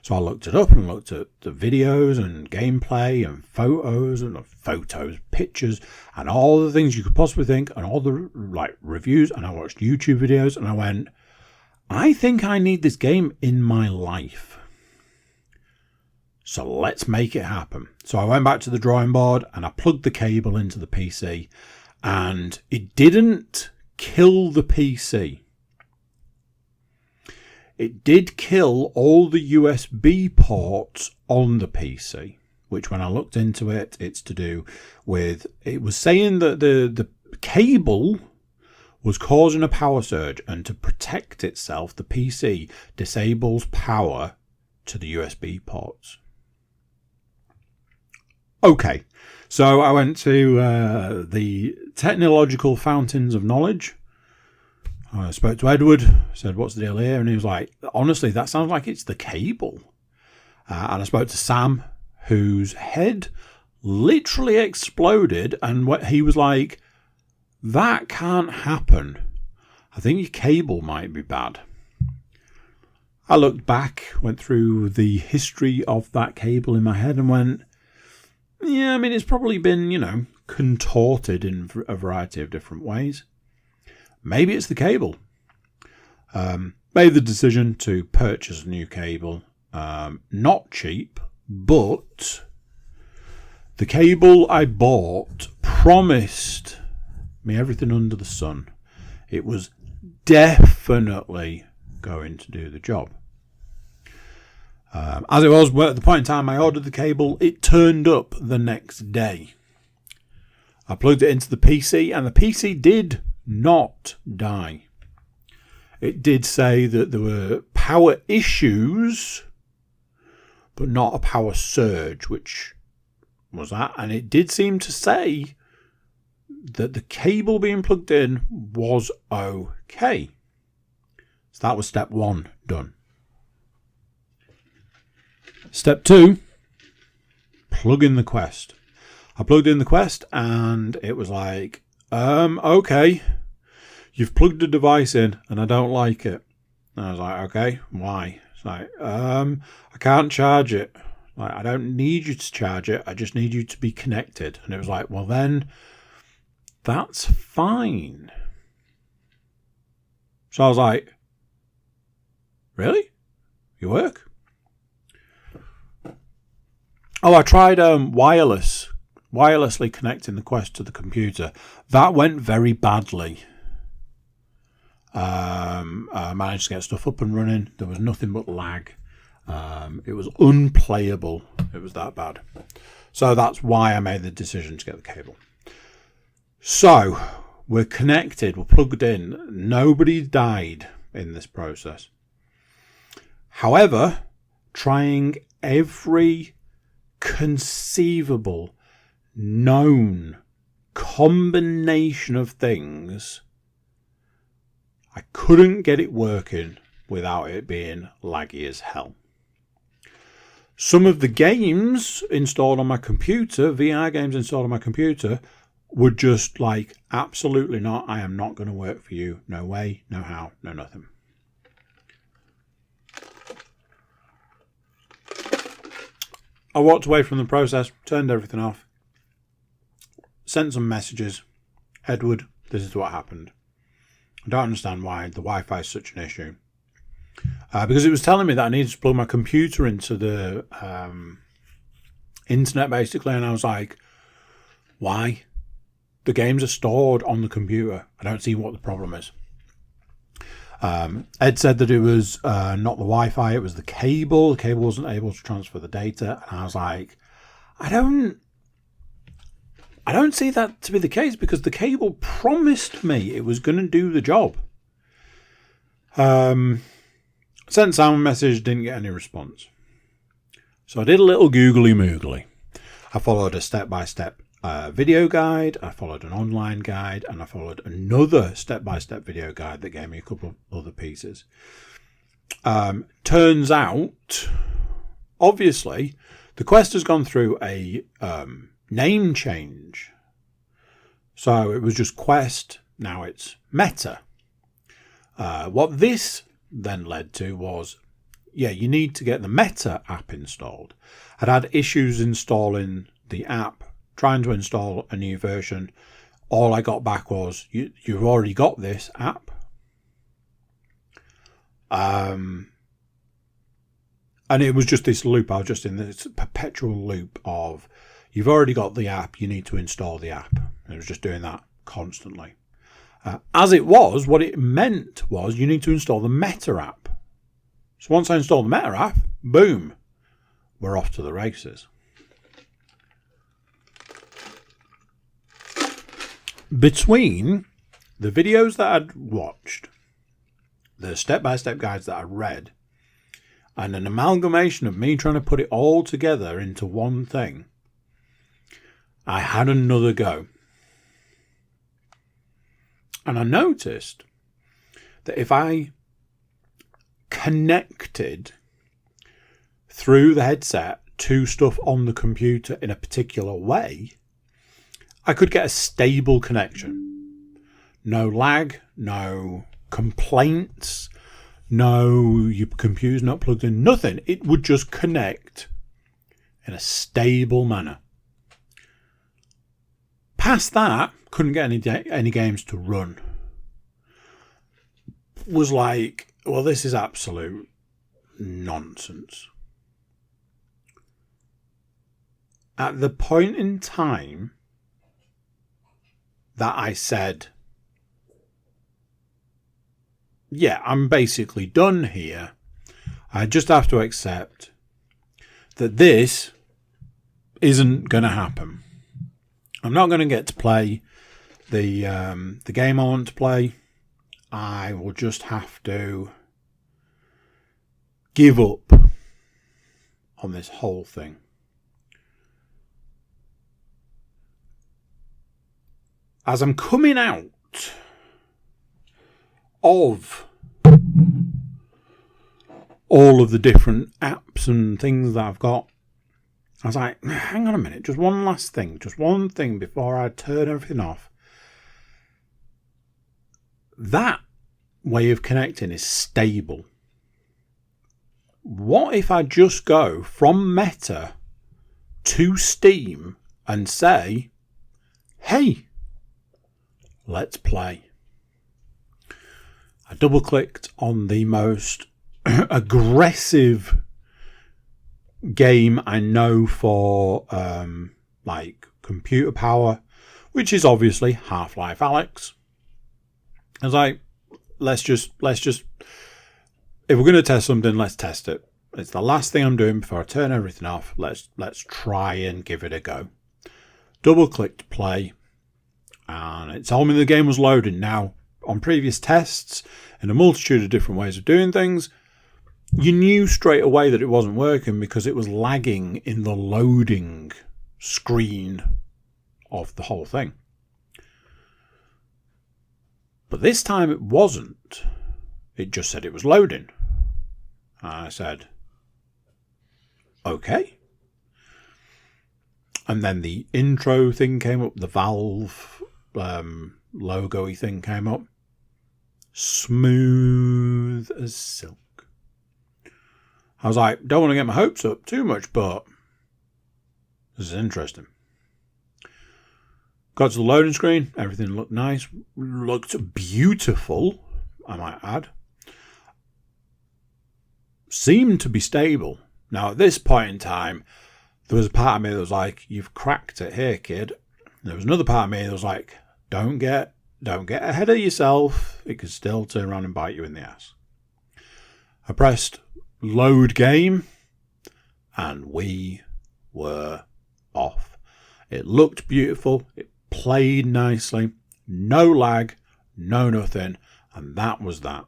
So I looked it up and looked at the videos and gameplay and photos, pictures, and all the things you could possibly think, and all the reviews. And I watched YouTube videos, and I went, I think I need this game in my life. So let's make it happen. So I went back to the drawing board and I plugged the cable into the PC, and it didn't kill the PC. It did kill all the USB ports on the PC, which when I looked into it, it's to do with, it was saying that the cable was causing a power surge, and to protect itself, the PC disables power to the USB ports. Okay, so I went to the technological fountains of knowledge. I spoke to Edward, said, what's the deal here? And he was like, honestly, that sounds like it's the cable. And I spoke to Sam, whose head literally exploded. And he was like, that can't happen. I think your cable might be bad. I looked back, went through the history of that cable in my head and went, yeah, I mean, it's probably been, contorted in a variety of different ways. Maybe it's the cable. Made the decision to purchase a new cable. Not cheap, but the cable I bought promised me everything under the sun. It was definitely going to do the job. As it was, at the point in time I ordered the cable, it turned up the next day. I plugged it into the PC, and the PC did not die. It did say that there were power issues, but not a power surge, which was that. And it did seem to say that the cable being plugged in was okay. So that was step 1 done. Step 2, plug in the Quest. I plugged in the Quest and it was like, okay, you've plugged a device in and I don't like it. And I was like, okay, why? It's like, I can't charge it. Like, I don't need you to charge it. I just need you to be connected. And it was like, well then, that's fine. So I was like, really? You work? Oh, I tried wireless wirelessly connecting the Quest to the computer. That went very badly. I managed to get stuff up and running. There was nothing but lag. It was unplayable. It was that bad. So that's why I made the decision to get the cable. So we're connected. We're plugged in. Nobody died in this process. However, trying every conceivable known combination of things, I couldn't get it working without it being laggy as hell. Some of the games installed on my computer, VR games installed on my computer, were just like, absolutely not. I am not going to work for you. No way, no how, no nothing. I walked away from the process, turned everything off, sent some messages. Edward, this is what happened. I don't understand why the Wi-Fi is such an issue. Because it was telling me that I needed to plug my computer into the internet, basically. And I was like, why? The games are stored on the computer. I don't see what the problem is. Ed said that it was not the Wi-Fi, it was the cable. The cable wasn't able to transfer the data. And I was like, I don't see that to be the case, because the cable promised me it was going to do the job. Sent Sam a message, didn't get any response. So I did a little googly moogly. I followed a step-by-step video guide, I followed an online guide, and I followed another step-by-step video guide that gave me a couple of other pieces. Turns out, obviously, the Quest has gone through a name change. So it was just Quest, now it's Meta. What this then led to was, you need to get the Meta app installed. I'd had issues installing the app, trying to install a new version. All I got back was, you've already got this app. And it was just this loop. I was just in this perpetual loop of, you've already got the app, you need to install the app. And it was just doing that constantly. As it was, what it meant was you need to install the Meta app. So once I install the Meta app, boom, we're off to the races. Between the videos that I'd watched, the step-by-step guides that I read, and an amalgamation of me trying to put it all together into one thing, I had another go. And I noticed that if I connected through the headset to stuff on the computer in a particular way, I could get a stable connection. No lag, no complaints, no your computer's not plugged in, nothing. It would just connect in a stable manner. Past that, couldn't get any games to run. Was like, well, this is absolute nonsense. At the point in time that I said, I'm basically done here, I just have to accept that this isn't going to happen. I'm not going to get to play the game I want to play. I will just have to give up on this whole thing. As I'm coming out of all of the different apps and things that I've got, I was like, hang on a minute, just one last thing, just one thing before I turn everything off. That way of connecting is stable. What if I just go from Meta to Steam and say, hey, let's play? I double clicked on the most aggressive game I know for like computer power, which is obviously Half-Life Alyx. I was like, let's just, if we're going to test something, let's test it. It's the last thing I'm doing before I turn everything off. Let's try and give it a go. Double-clicked play, and it told me the game was loading. Now, on previous tests, in a multitude of different ways of doing things, you knew straight away that it wasn't working because it was lagging in the loading screen of the whole thing. But this time it wasn't. It just said it was loading. And I said, okay. And then the intro thing came up, the Valve logo-y thing came up. Smooth as silk. I was like, don't want to get my hopes up too much, but this is interesting. Got to the loading screen, everything looked nice, looked beautiful, I might add. Seemed to be stable. Now, at this point in time, there was a part of me that was like, you've cracked it here, kid. There was another part of me that was like, don't get ahead of yourself. It could still turn around and bite you in the ass. I pressed load game, and we were off. It looked beautiful. It played nicely. No lag, no nothing. And that was that.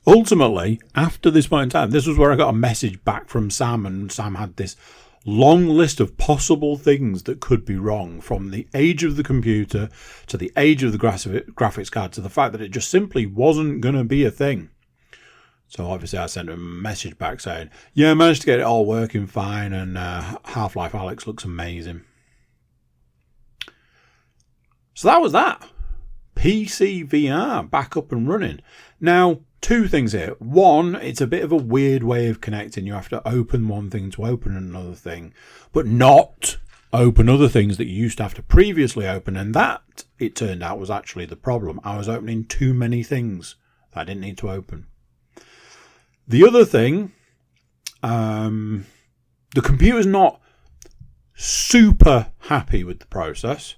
Ultimately, after this point in time, this was where I got a message back from Sam, and Sam had this long list of possible things that could be wrong, from the age of the computer to the age of the graphics card to the fact that it just simply wasn't going to be a thing. So obviously I sent him a message back saying, yeah, I managed to get it all working fine, and Half-Life Alyx looks amazing. So that was that. PC VR back up and running. Now, two things here. One, it's a bit of a weird way of connecting. You have to open one thing to open another thing, but not open other things that you used to have to previously open. And that, it turned out, was actually the problem. I was opening too many things that I didn't need to open. The other thing, the computer's not super happy with the process,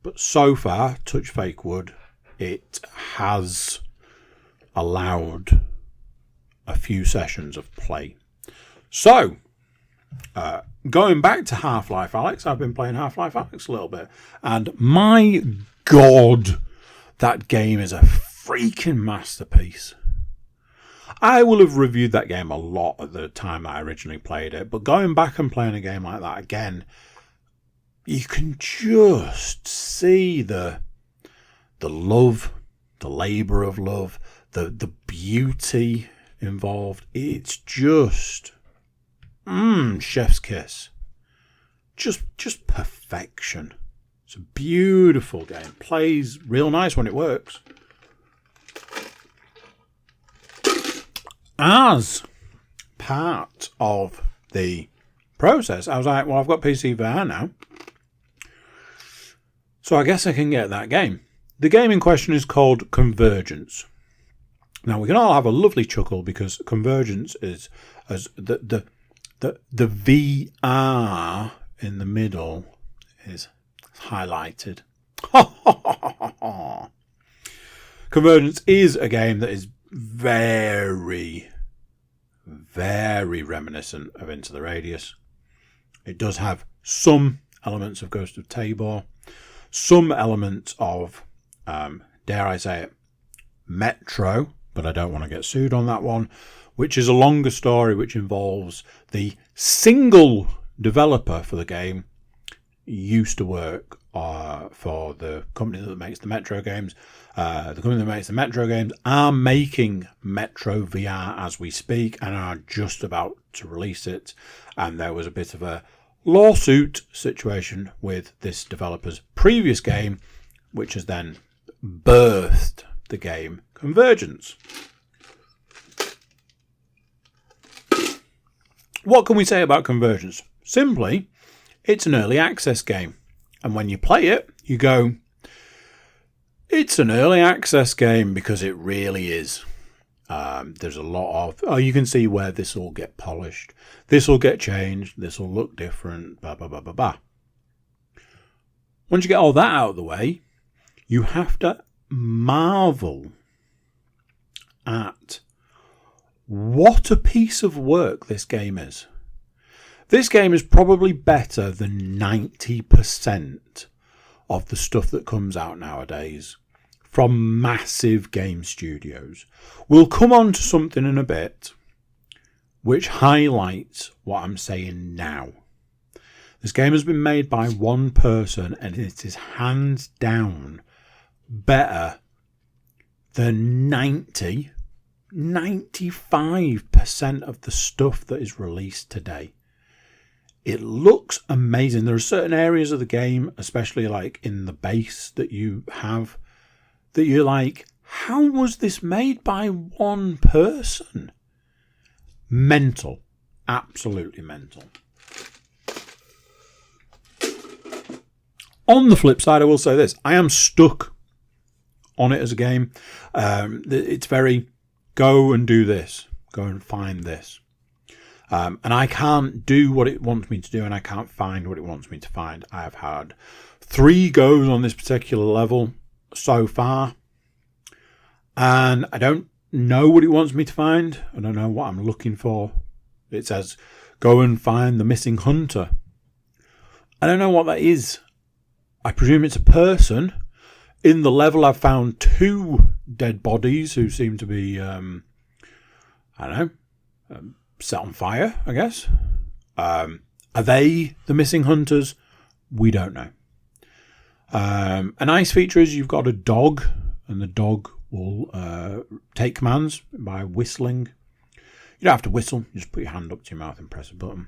but so far, touch fake wood, it has allowed a few sessions of play. So, going back to Half-Life Alyx, I've been playing Half-Life Alyx a little bit, and my God, that game is a freaking masterpiece. I will have reviewed that game a lot at the time I originally played it, but going back and playing a game like that again, you can just see the love, the labour of love, the beauty involved. It's just chef's kiss. Just perfection. It's a beautiful game. Plays real nice when it works. As part of the process, I was like, well, I've got PC VR now, so I guess I can get that game. The game in question is called Convergence. Now, we can all have a lovely chuckle because Convergence is as the VR in the middle is highlighted. Convergence is a game that is very, very reminiscent of Into the Radius. It does have some elements of Ghost of Tabor, some elements of, dare I say it, Metro, but I don't want to get sued on that one, which is a longer story which involves the single developer for the game used to work for the company that makes the Metro games. The company that makes the Metro games are making Metro VR as we speak and are just about to release it. And there was a bit of a lawsuit situation with this developer's previous game, which has then birthed the game Convergence. What can we say about Convergence? Simply, it's an early access game. And when you play it, you go, it's an early access game because it really is. There's a lot of, you can see where this will get polished. This will get changed. This will look different, blah, blah, blah, blah, blah. Once you get all that out of the way, you have to marvel at what a piece of work this game is. This game is probably better than 90% of the stuff that comes out nowadays from massive game studios. We'll come on to something in a bit which highlights what I'm saying now. This game has been made by one person and it is hands down better than 95% of the stuff that is released today. It looks amazing. There are certain areas of the game, especially like in the base that you have, that you're like, how was this made by one person? Mental. Absolutely mental. On the flip side, I will say this. I am stuck on it as a game. It's very, go and do this. Go and find this. And I can't do what it wants me to do, and I can't find what it wants me to find. I have had 3 goes on this particular level so far, and I don't know what it wants me to find. I don't know what I'm looking for. It says, go and find the missing hunter. I don't know what that is. I presume it's a person. In the level, I've found 2 dead bodies who seem to be, I don't know, set on fire, I guess. Are they the missing hunters? We don't know. A nice feature is you've got a dog, and the dog will take commands by whistling. You don't have to whistle. You just put your hand up to your mouth and press a button.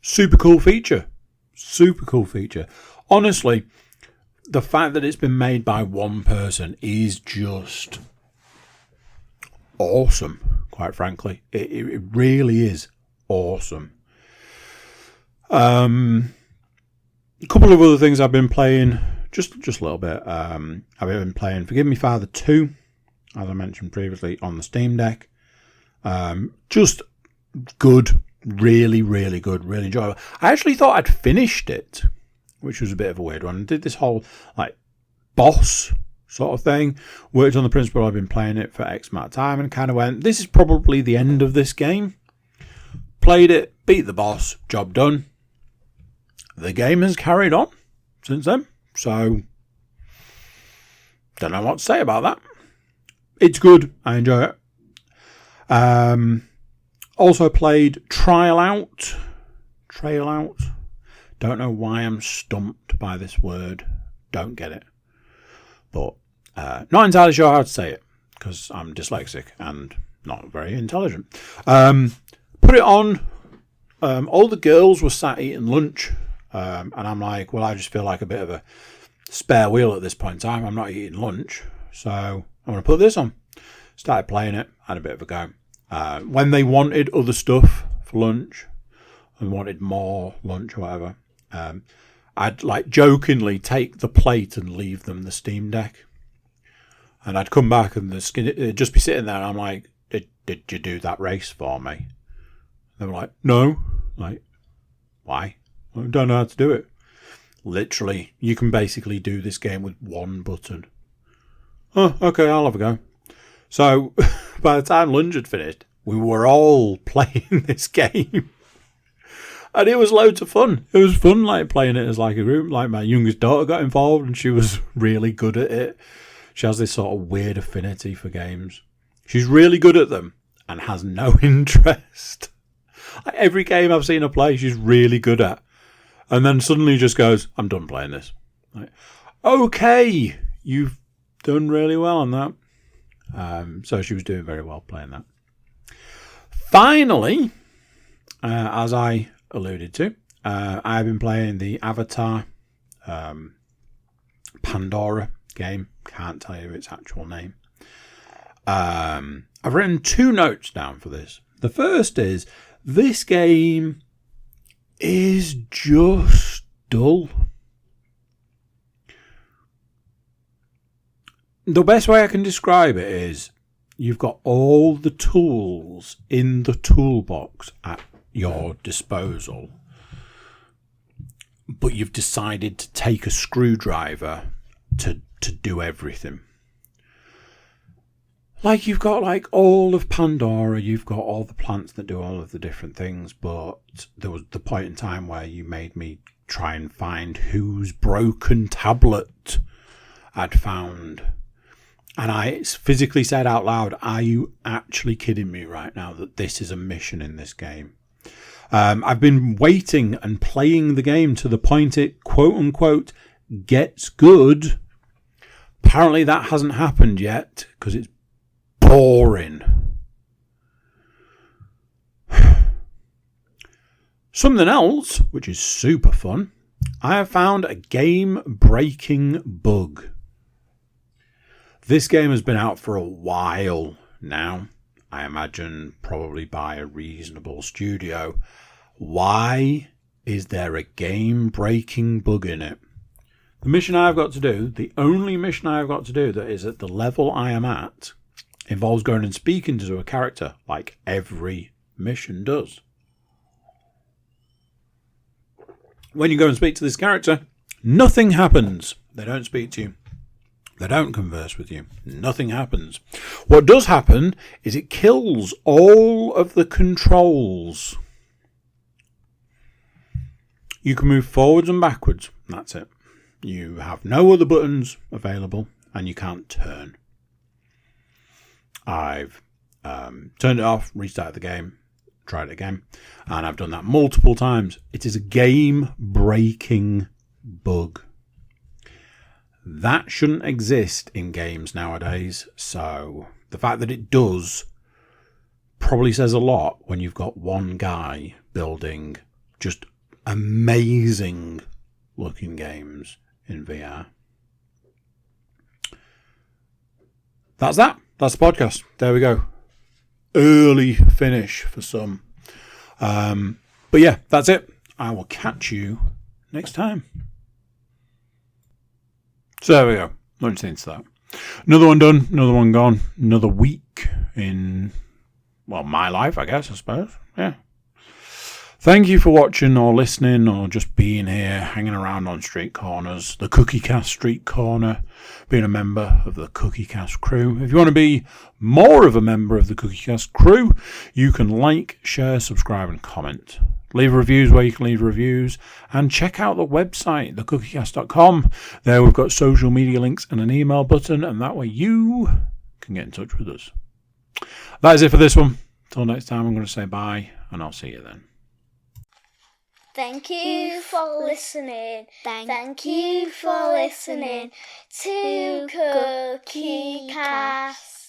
Super cool feature. Super cool feature. Honestly, the fact that it's been made by one person is just awesome, quite frankly. It really is awesome. A couple of other things I've been playing, just a little bit. I've been playing Forgive Me Father 2, as I mentioned previously, on the Steam Deck. Just good, really, really good, really enjoyable. I actually thought I'd finished it, which was a bit of a weird one. I did this whole like boss sort of thing. Worked on the principle I've been playing it for X amount of time and kind of went, this is probably the end of this game. Played it, beat the boss, job done. The game has carried on since then. So, don't know what to say about that. It's good. I enjoy it. Also played Trail Out. Don't know why I'm stumped by this word. Don't get it. But not entirely sure how to say it because I'm dyslexic and not very intelligent. Put it on. All the girls were sat eating lunch. And I'm like, well, I just feel like a bit of a spare wheel at this point in time. I'm not eating lunch. So I'm going to put this on. Started playing it. Had a bit of a go. When they wanted other stuff for lunch and wanted more lunch or whatever, I'd like jokingly take the plate and leave them the Steam Deck. And I'd come back and it'd just be sitting there and I'm like, did you do that race for me? They were like, no. Like, why? I don't know how to do it. Literally, you can basically do this game with one button. Oh, okay, I'll have a go. So, by the time lunch had finished, we were all playing this game. And it was loads of fun. It was fun, like, playing it as, like, a group. Like, my youngest daughter got involved, and she was really good at it. She has this sort of weird affinity for games. She's really good at them, and has no interest. Like, every game I've seen her play, she's really good at. And then suddenly just goes, I'm done playing this. Like, okay, you've done really well on that. So she was doing very well playing that. Finally, as I alluded to, I've been playing the Avatar Pandora game. Can't tell you its actual name. I've written 2 notes down for this. The first is, this game is just dull. The best way I can describe it is you've got all the tools in the toolbox at your disposal, but you've decided to take a screwdriver to do everything. Like, you've got like all of Pandora, you've got all the plants that do all of the different things, but there was the point in time where you made me try and find whose broken tablet I'd found. And I physically said out loud, are you actually kidding me right now that this is a mission in this game? I've been waiting and playing the game to the point it, quote unquote, gets good. Apparently that hasn't happened yet because it's boring. Something else, which is super fun, I have found a game-breaking bug. This game has been out for a while now. I imagine probably by a reasonable studio. Why is there a game-breaking bug in it? The mission I've got to do, the only mission I've got to do that is at the level I am at, involves going and speaking to a character, like every mission does. When you go and speak to this character, nothing happens. They don't speak to you. They don't converse with you. Nothing happens. What does happen is it kills all of the controls. You can move forwards and backwards. That's it. You have no other buttons available and you can't turn. I've turned it off, restarted the game, tried it again, and I've done that multiple times. It is a game-breaking bug. That shouldn't exist in games nowadays, so the fact that it does probably says a lot when you've got one guy building just amazing looking games in VR. That's that. That's the podcast. There we go. Early finish for some. But yeah, that's it. I will catch you next time. So there we go. What do you think to that? Another one done. Another one gone. Another week in, well, my life, I guess, I suppose. Yeah. Thank you for watching or listening or just being here, hanging around on street corners, the CookieCast street corner, being a member of the CookieCast crew. If you want to be more of a member of the CookieCast crew, you can like, share, subscribe and comment. Leave reviews where you can leave reviews and check out the website, thecookiecast.com. There we've got social media links and an email button, and that way you can get in touch with us. That is it for this one. Until next time, I'm going to say bye and I'll see you then. Thank you for listening. Thank you for listening to Cookie Cast.